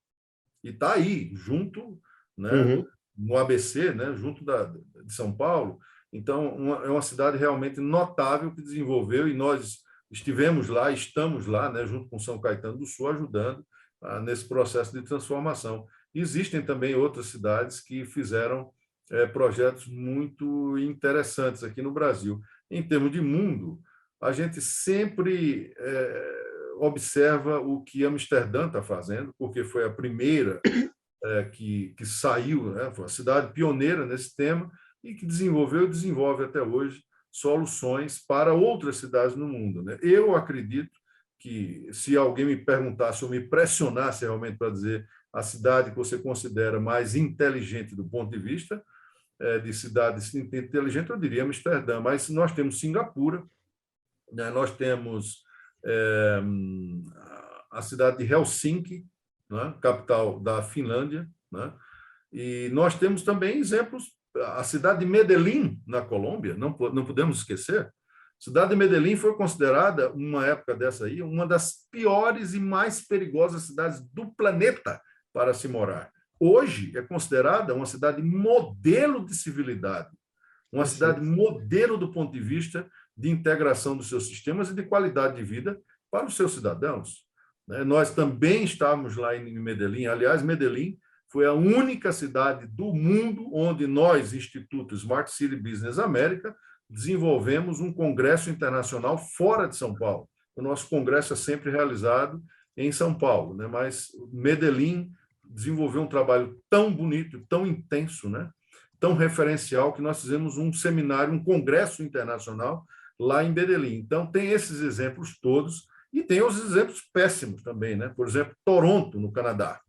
e está aí, junto, né, no ABC, né, junto de São Paulo. Então, é uma cidade realmente notável que desenvolveu, e nós estivemos lá, estamos lá, né, junto com São Caetano do Sul, ajudando nesse processo de transformação. Existem também outras cidades que fizeram projetos muito interessantes aqui no Brasil. Em termos de mundo, a gente sempre observa o que Amsterdã está fazendo, porque foi a primeira que saiu, né, foi a cidade pioneira nesse tema e que desenvolveu e desenvolve até hoje soluções para outras cidades no mundo, né? Eu acredito que, se alguém me perguntasse ou me pressionasse realmente para dizer a cidade que você considera mais inteligente do ponto de vista de cidade inteligente, eu diria Amsterdã, mas nós temos Singapura, né? Nós temos a cidade de Helsinki, né? Capital da Finlândia, né? E nós temos também exemplos, a cidade de Medellín, na Colômbia, não podemos esquecer. A cidade de Medellín foi considerada, uma época dessa aí, uma das piores e mais perigosas cidades do planeta para se morar. Hoje é considerada uma cidade modelo de civilidade, uma cidade modelo do ponto de vista de integração dos seus sistemas e de qualidade de vida para os seus cidadãos. Nós também estávamos lá em Medellín. Aliás, Medellín foi a única cidade do mundo onde nós, Instituto Smart City Business América, desenvolvemos um congresso internacional fora de São Paulo. O nosso congresso é sempre realizado em São Paulo, né? Mas Medellín desenvolveu um trabalho tão bonito, tão intenso, né? Tão referencial, que nós fizemos um seminário, um congresso internacional lá em Medellín. Então, tem esses exemplos todos, e tem os exemplos péssimos também, né? Por exemplo, Toronto, no Canadá,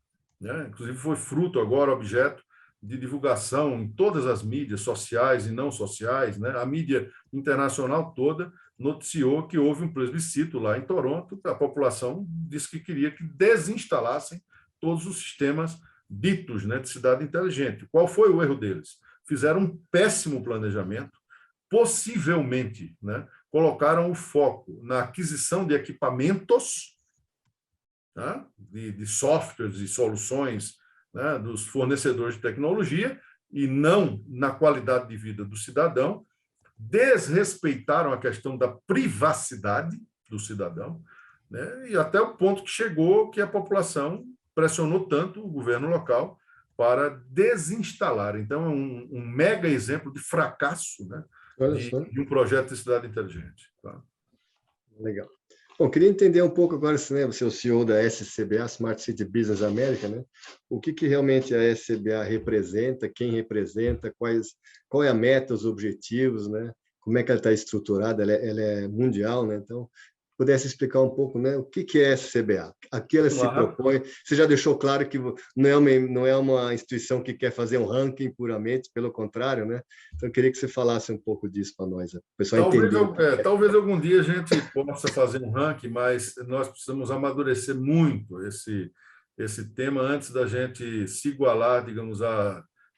né? Inclusive foi fruto agora, objeto de divulgação em todas as mídias sociais e não sociais, né? A mídia internacional toda noticiou que houve um plebiscito lá em Toronto, a população disse que queria que desinstalassem todos os sistemas ditos, né, de cidade inteligente. Qual foi o erro deles? fizeram um péssimo planejamento, possivelmente, né, colocaram o foco na aquisição de equipamentos, tá, de softwares e soluções, né, dos fornecedores de tecnologia, e não na qualidade de vida do cidadão, desrespeitaram a questão da privacidade do cidadão, né, e até o ponto que chegou que a população pressionou tanto o governo local para desinstalar. Então, é um mega exemplo de fracasso, né, Olha só. de um projeto de cidade inteligente. Tá? Legal. Bom, queria entender um pouco agora, você é o CEO da SCBA, Smart City Business América, né? O que realmente a SCBA representa, quem representa, qual é a meta, os objetivos, né? Como é que ela está estruturada, ela é mundial, né? Então, pudesse explicar um pouco, né? O que é a SCBA? A que ela se propõe? Você já deixou claro que não é uma instituição que quer fazer um ranking puramente, pelo contrário, né? Então, eu queria que você falasse um pouco disso para nós, o pessoal entender. Talvez algum dia a gente possa fazer um ranking, mas nós precisamos amadurecer muito esse tema antes da gente se igualar, digamos,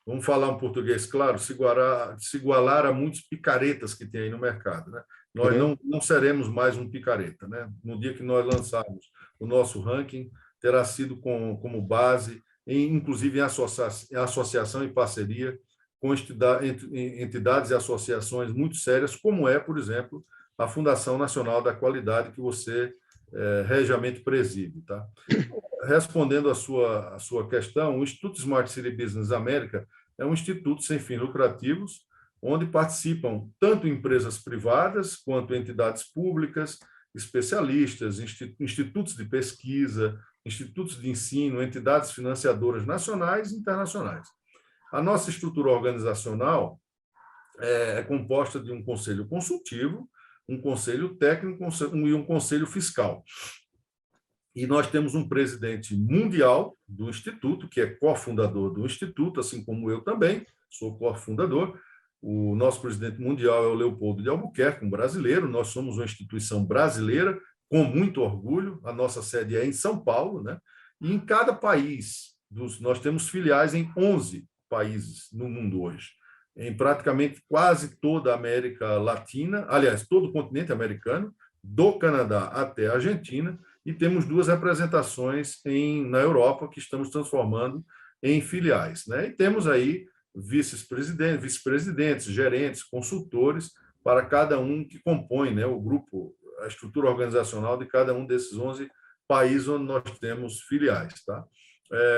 vamos falar um português claro, se igualar a muitos picaretas que tem aí no mercado, né? Nós não seremos mais um picareta, né? No dia que nós lançarmos o nosso ranking, terá sido como base, inclusive em associação e parceria com entidades e associações muito sérias, como é, por exemplo, a Fundação Nacional da Qualidade, que você regiamente preside. Tá? Respondendo à sua questão, o Instituto Smart City Business América é um instituto sem fins lucrativos, onde participam tanto empresas privadas quanto entidades públicas, especialistas, institutos de pesquisa, institutos de ensino, entidades financiadoras nacionais e internacionais. A nossa estrutura organizacional é composta de um conselho consultivo, um conselho técnico e um conselho fiscal. E nós temos um presidente mundial do Instituto, que é cofundador do Instituto, assim como eu também, sou cofundador. O nosso presidente mundial é o Leopoldo de Albuquerque, um brasileiro. Nós somos uma instituição brasileira, com muito orgulho. A nossa sede é em São Paulo, né? E em cada país, nós temos filiais em 11 países no mundo hoje, em praticamente quase toda a América Latina, aliás, todo o continente americano, do Canadá até a Argentina, e temos 2 representações na Europa que estamos transformando em filiais, né? E temos aí vice-presidentes, gerentes, consultores para cada um que compõe, né, o grupo, a estrutura organizacional de cada um desses 11 países onde nós temos filiais, tá?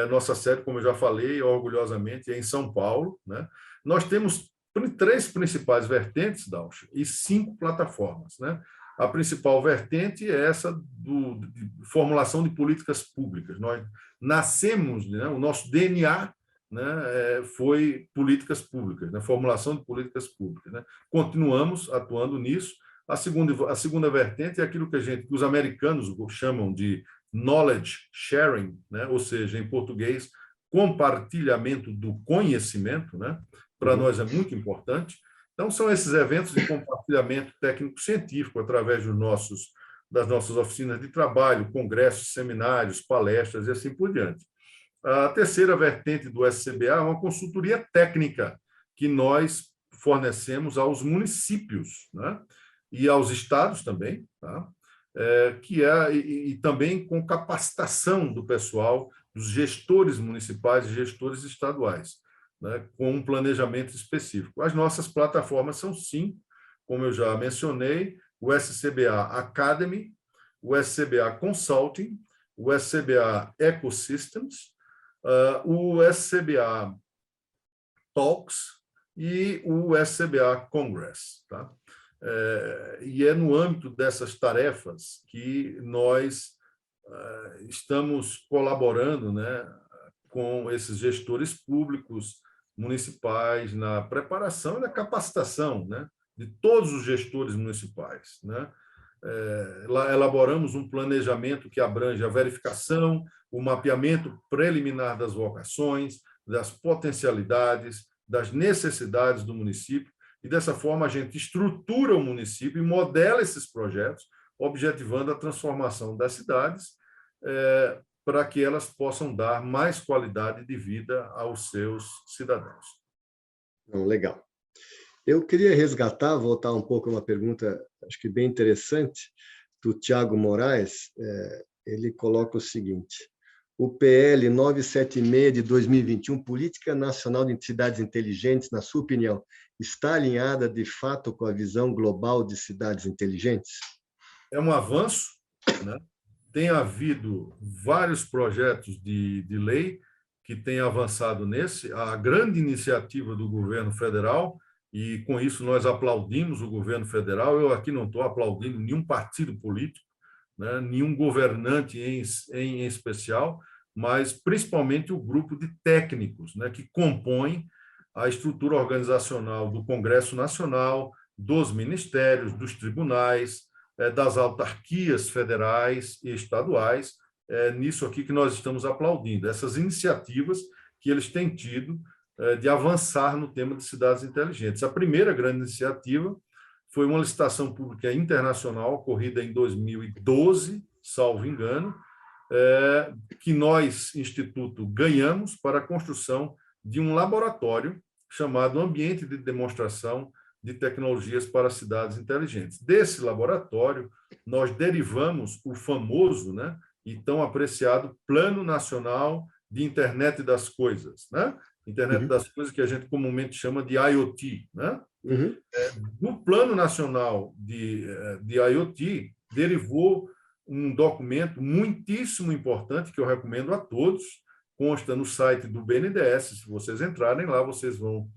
Nossa sede, como eu já falei, orgulhosamente, é em São Paulo, né? Nós temos 3 principais vertentes, Dalcha, e 5 plataformas, né? A principal vertente é essa de formulação de políticas públicas. Nós nascemos, né, o nosso DNA, né, foi políticas públicas, né, formulação de políticas públicas, né? Continuamos atuando nisso. A segunda vertente é aquilo que os americanos chamam de knowledge sharing, né? Ou seja, em português, compartilhamento do conhecimento, né? Para nós é muito importante. Então, são esses eventos de compartilhamento técnico-científico através das nossas oficinas de trabalho, congressos, seminários, palestras e assim por diante. A terceira vertente do SCBA é uma consultoria técnica que nós fornecemos aos municípios, né? E aos estados também, tá? E também com capacitação do pessoal, dos gestores municipais e gestores estaduais, né, com um planejamento específico. As nossas plataformas são 5, como eu já mencionei, o SCBA Academy, o SCBA Consulting, o SCBA Ecosystems, o SCBA Talks e o SCBA Congress. Tá? E é no âmbito dessas tarefas que nós estamos colaborando, né, com esses gestores públicos municipais na preparação e na capacitação, né, de todos os gestores municipais, né? Elaboramos um planejamento que abrange a verificação, o mapeamento preliminar das vocações, das potencialidades, das necessidades do município, e dessa forma a gente estrutura o município e modela esses projetos, objetivando a transformação das cidades para que elas possam dar mais qualidade de vida aos seus cidadãos. Não, legal. Eu queria resgatar, voltar um pouco a uma pergunta, acho que bem interessante, do Tiago Moraes. Ele coloca o seguinte: o PL 976 de 2021, Política Nacional de Cidades Inteligentes, na sua opinião, está alinhada de fato com a visão global de cidades inteligentes? É um avanço, né? Tem havido vários projetos de lei que têm avançado nesse. A grande iniciativa do governo federal, e com isso nós aplaudimos o governo federal. Eu aqui não estou aplaudindo nenhum partido político, né? Nenhum governante em especial, mas principalmente o grupo de técnicos, né? Que compõem a estrutura organizacional do Congresso Nacional, dos ministérios, dos tribunais, das autarquias federais e estaduais, nisso aqui que nós estamos aplaudindo, essas iniciativas que eles têm tido de avançar no tema de cidades inteligentes. A primeira grande iniciativa foi uma licitação pública internacional ocorrida em 2012, salvo engano, que nós, Instituto, ganhamos para a construção de um laboratório chamado Ambiente de Demonstração de Tecnologias para Cidades Inteligentes. Desse laboratório, nós derivamos o famoso, né, e tão apreciado Plano Nacional de Internet das Coisas, né? Internet das Coisas que a gente comumente chama de IoT, né? Do Plano Nacional de IoT, derivou um documento muitíssimo importante que eu recomendo a todos, consta no site do BNDES. Se vocês entrarem lá, vocês vão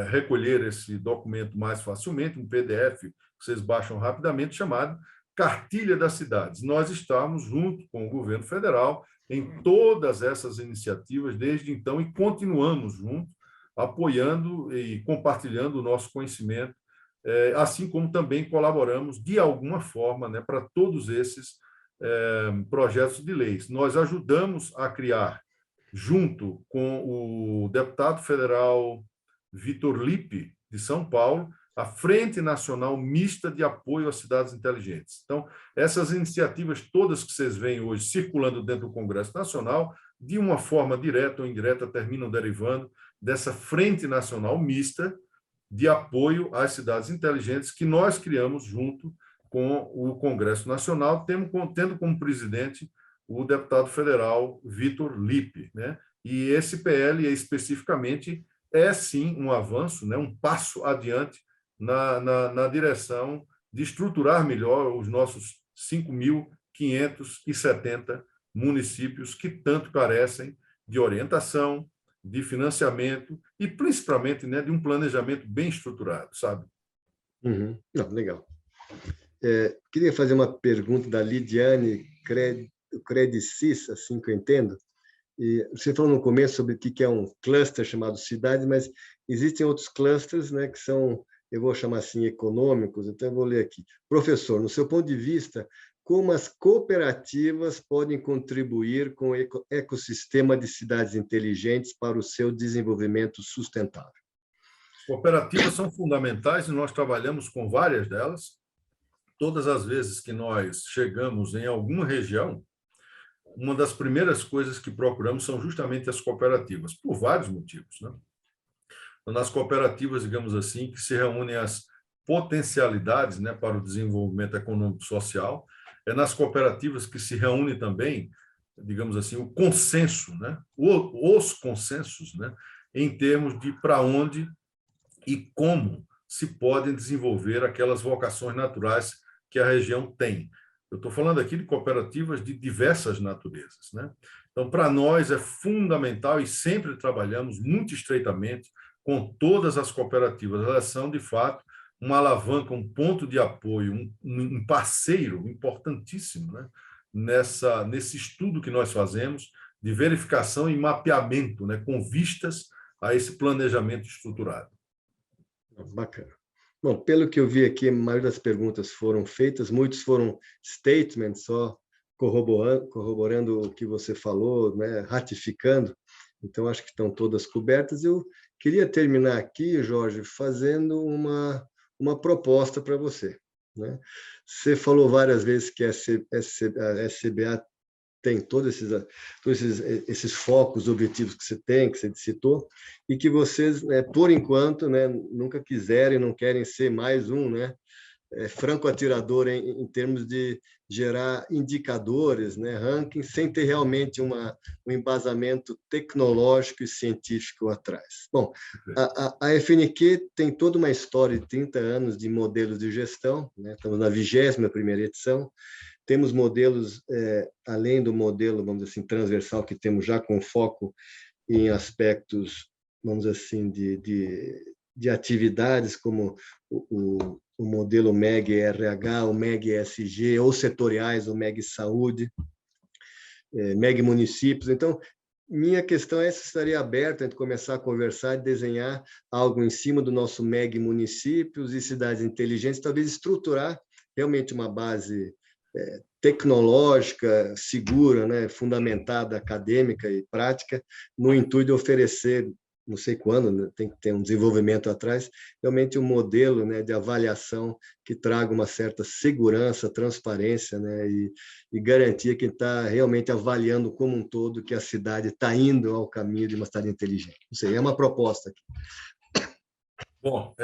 recolher esse documento mais facilmente, um PDF que vocês baixam rapidamente, chamado Cartilha das Cidades. Nós estamos junto com o governo federal em todas essas iniciativas desde então e continuamos juntos, apoiando e compartilhando o nosso conhecimento, assim como também colaboramos de alguma forma, né, para todos esses projetos de leis. Nós ajudamos a criar, junto com o deputado federal Vitor Lippe, de São Paulo, a Frente Nacional Mista de Apoio às Cidades Inteligentes. Então, essas iniciativas todas que vocês veem hoje circulando dentro do Congresso Nacional, de uma forma direta ou indireta, terminam derivando dessa Frente Nacional Mista de Apoio às Cidades Inteligentes que nós criamos junto com o Congresso Nacional, tendo como presidente o deputado federal Vitor Lippe, né? E esse PL, especificamente, sim um avanço, né? Um passo adiante na direção de estruturar melhor os nossos 5.570 municípios que tanto carecem de orientação, de financiamento e, principalmente, né, de um planejamento bem estruturado, sabe? Não, legal. Queria fazer uma pergunta da Lidiane Credicis, assim que eu entendo. E você falou no começo sobre o que é um cluster chamado cidade, mas existem outros clusters, né, que são, eu vou chamar assim, econômicos, então eu vou ler aqui. Professor, no seu ponto de vista, como as cooperativas podem contribuir com o ecossistema de cidades inteligentes para o seu desenvolvimento sustentável? Cooperativas são fundamentais e nós trabalhamos com várias delas. Todas as vezes que nós chegamos em alguma região, uma das primeiras coisas que procuramos são justamente as cooperativas, por vários motivos, né? Nas cooperativas, digamos assim, que se reúnem as potencialidades, né, para o desenvolvimento econômico-social, nas cooperativas que se reúne também, digamos assim, o consenso, né, os consensos, né, em termos de para onde e como se podem desenvolver aquelas vocações naturais que a região tem. Eu estou falando aqui de cooperativas de diversas naturezas, né? Então, para nós é fundamental e sempre trabalhamos muito estreitamente com todas as cooperativas. Elas são, de fato, uma alavanca, um ponto de apoio, um parceiro importantíssimo, né? Nesse estudo que nós fazemos de verificação e mapeamento, né? Com vistas a esse planejamento estruturado. Bacana. Bom, pelo que eu vi aqui, a maioria das perguntas foram feitas, muitos foram statements, só corroborando o que você falou, né, ratificando. Então, acho que estão todas cobertas. Eu queria terminar aqui, Jorge, fazendo uma proposta para você, né? Você falou várias vezes que a SCBA tem todos esses focos, objetivos que você tem, que você citou, e que vocês, né, por enquanto, né, nunca quiserem, não querem ser mais um, né, franco atirador em termos de gerar indicadores, né, rankings, sem ter realmente um embasamento tecnológico e científico atrás. Bom, a FNQ tem toda uma história de 30 anos de modelos de gestão, né, estamos na 21ª edição, temos modelos, além do modelo, vamos dizer assim, transversal, que temos já com foco em aspectos, vamos dizer assim, de atividades como o modelo MEG-RH, o MEG-ESG, ou setoriais, o MEG-Saúde, MEG-Municípios. Então, minha questão é se estaria aberto a gente começar a conversar e desenhar algo em cima do nosso MEG-Municípios e cidades inteligentes, talvez estruturar realmente uma base tecnológica, segura, né, fundamentada, acadêmica e prática, no intuito de oferecer, não sei quando, né, tem que ter um desenvolvimento atrás, realmente um modelo, né, de avaliação que traga uma certa segurança, transparência, né, e garantia que está realmente avaliando como um todo que a cidade está indo ao caminho de uma cidade inteligente. Não sei, é uma proposta aqui. Bom,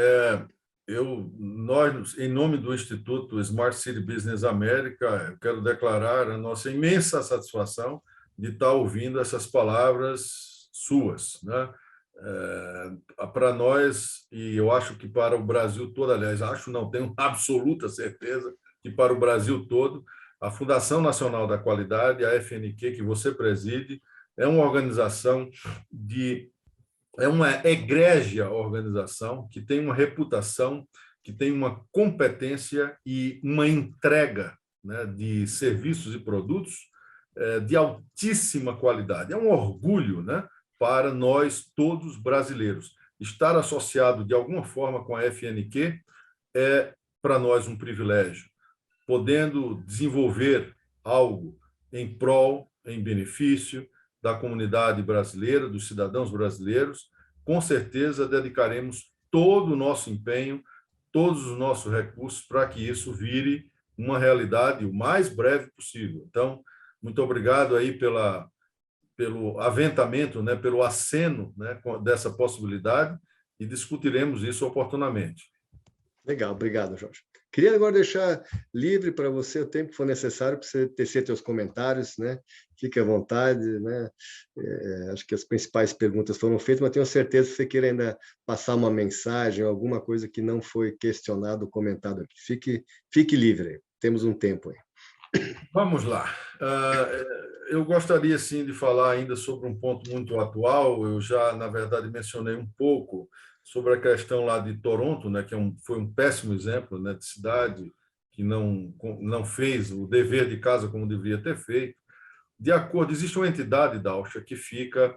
nós, em nome do Instituto Smart City Business América, eu quero declarar a nossa imensa satisfação de estar ouvindo essas palavras suas, né? Para nós, e eu acho que para o Brasil todo, aliás, acho não, tenho absoluta certeza que para o Brasil todo, a Fundação Nacional da Qualidade, a FNQ, que você preside, é uma organização é uma egrégia organização que tem uma reputação, que tem uma competência e uma entrega, né, de serviços e produtos de altíssima qualidade. É um orgulho, né, para nós todos brasileiros. Estar associado de alguma forma com a FNQ é para nós um privilégio, podendo desenvolver algo em prol, em benefício da comunidade brasileira, dos cidadãos brasileiros. Com certeza dedicaremos todo o nosso empenho, todos os nossos recursos para que isso vire uma realidade o mais breve possível. Então, muito obrigado aí pelo aventamento, né, pelo aceno, né, dessa possibilidade, e discutiremos isso oportunamente. Legal, obrigado, Jorge. Queria agora deixar livre para você o tempo que for necessário para você tecer seus comentários, né? Fique à vontade, né? Acho que as principais perguntas foram feitas, mas tenho certeza que você queira ainda passar uma mensagem, alguma coisa que não foi questionado, comentado aqui. Fique livre, temos um tempo aí. Vamos lá. Eu gostaria, sim, de falar ainda sobre um ponto muito atual. Eu já, na verdade, mencionei um pouco sobre a questão lá de Toronto, né, que foi um péssimo exemplo, né, de cidade que não fez o dever de casa como deveria ter feito. De acordo, existe uma entidade, Dalsha, que fica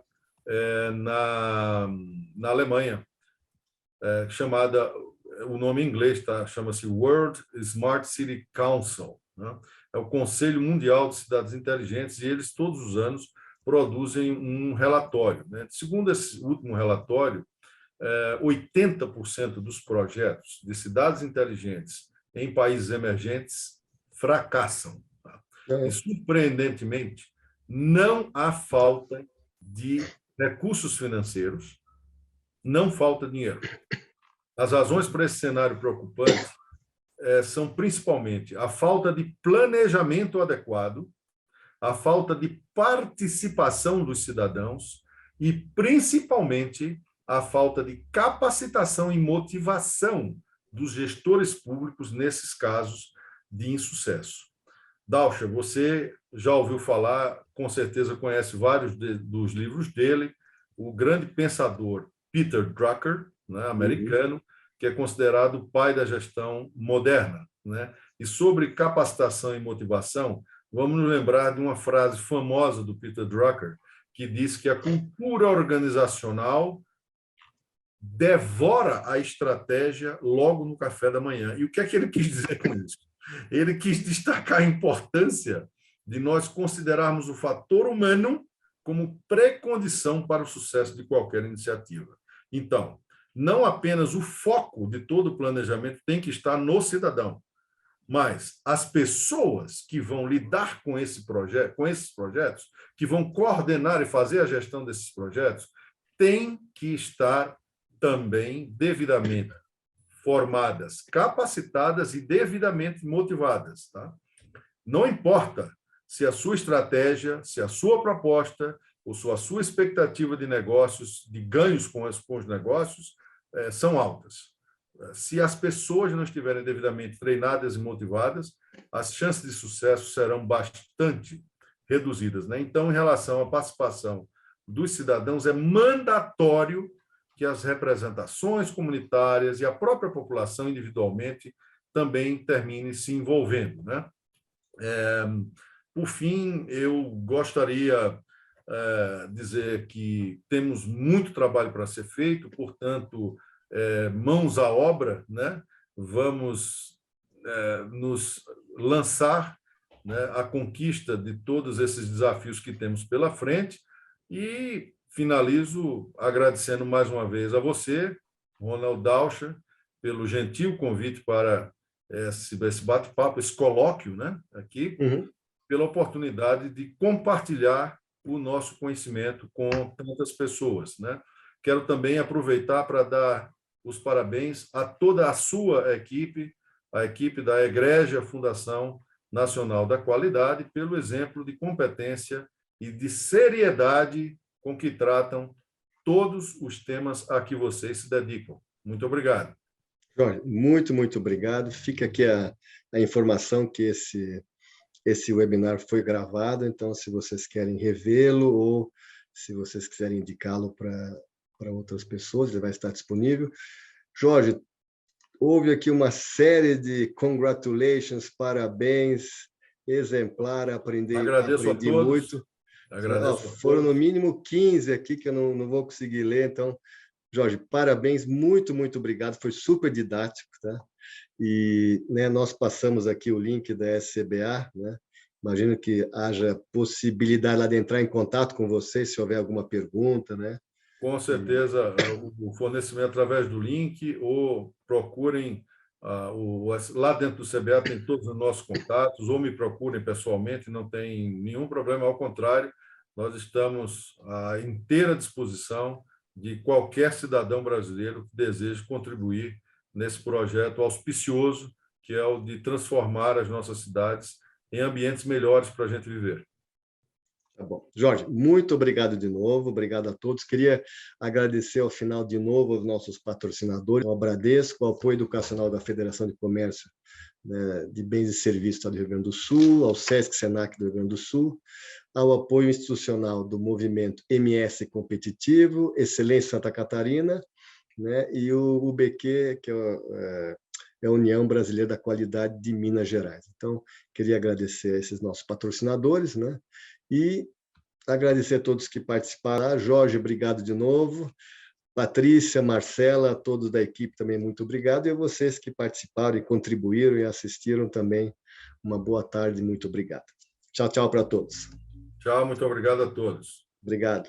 na Alemanha, chamada, o nome em inglês chama-se World Smart City Council, né? É o Conselho Mundial de Cidades Inteligentes, e eles todos os anos produzem um relatório, né? Segundo esse último relatório, 80% dos projetos de cidades inteligentes em países emergentes fracassam. Tá? E, surpreendentemente, não há falta de recursos financeiros, não falta dinheiro. As razões para esse cenário preocupante são principalmente a falta de planejamento adequado, a falta de participação dos cidadãos e, principalmente, a falta de capacitação e motivação dos gestores públicos nesses casos de insucesso. Dalsha, você já ouviu falar, com certeza conhece vários dos livros dele, o grande pensador Peter Drucker, né, americano, que é considerado o pai da gestão moderna, né? E sobre capacitação e motivação, vamos nos lembrar de uma frase famosa do Peter Drucker, que diz que a cultura organizacional devora a estratégia logo no café da manhã. E o que é que ele quis dizer com isso? Ele quis destacar a importância de nós considerarmos o fator humano como pré-condição para o sucesso de qualquer iniciativa. Então, não apenas o foco de todo o planejamento tem que estar no cidadão, mas as pessoas que vão lidar com esse projeto, com esses projetos, que vão coordenar e fazer a gestão desses projetos, têm que estar também devidamente formadas, capacitadas e devidamente motivadas, tá? Não importa se a sua estratégia, se a sua proposta ou se a sua expectativa de negócios, de ganhos com os negócios, são altas. Se as pessoas não estiverem devidamente treinadas e motivadas, as chances de sucesso serão bastante reduzidas, né? Então, em relação à participação dos cidadãos, é mandatório que as representações comunitárias e a própria população individualmente também termine se envolvendo, né? Por fim, eu gostaria de dizer que temos muito trabalho para ser feito, portanto, mãos à obra, né? Vamos nos lançar, né, à conquista de todos esses desafios que temos pela frente e finalizo agradecendo mais uma vez a você, Ronald Dauscher, pelo gentil convite para esse bate-papo, esse colóquio, né, aqui, pela oportunidade de compartilhar o nosso conhecimento com tantas pessoas, né? Quero também aproveitar para dar os parabéns a toda a sua equipe, a equipe da Egrégia Fundação Nacional da Qualidade, pelo exemplo de competência e de seriedade com que tratam todos os temas a que vocês se dedicam. Muito obrigado. Jorge, muito obrigado. Fica aqui a informação que esse webinar foi gravado, então, se vocês querem revê-lo ou se vocês quiserem indicá-lo para outras pessoas, ele vai estar disponível. Jorge, houve aqui uma série de congratulations, parabéns, exemplar, aprendi muito. Foram no mínimo 15 aqui, que eu não vou conseguir ler, então, Jorge, parabéns, muito obrigado, foi super didático, tá? E, né, nós passamos aqui o link da SCBA, né? Imagino que haja possibilidade lá de entrar em contato com vocês, se houver alguma pergunta, né? Com certeza, o fornecimento através do link, ou procurem, lá dentro do CBA tem todos os nossos contatos, ou me procurem pessoalmente, não tem nenhum problema, ao contrário, nós estamos à inteira disposição de qualquer cidadão brasileiro que deseje contribuir nesse projeto auspicioso, que é o de transformar as nossas cidades em ambientes melhores para a gente viver. Tá bom. Jorge, muito obrigado de novo, obrigado a todos. Queria agradecer ao final de novo aos nossos patrocinadores, ao Bradesco, ao apoio educacional da Federação de Comércio, né, de Bens e Serviços do Rio Grande do Sul, ao SESC Senac do Rio Grande do Sul, ao apoio institucional do movimento MS Competitivo, Excelência Santa Catarina, né, e o UBQ, que é a União Brasileira da Qualidade de Minas Gerais. Então, queria agradecer a esses nossos patrocinadores, né? E agradecer a todos que participaram. Jorge, obrigado de novo. Patrícia, Marcela, todos da equipe também, muito obrigado. E a vocês que participaram e contribuíram e assistiram também, uma boa tarde, muito obrigado. Tchau para todos. Tchau, muito obrigado a todos. Obrigado.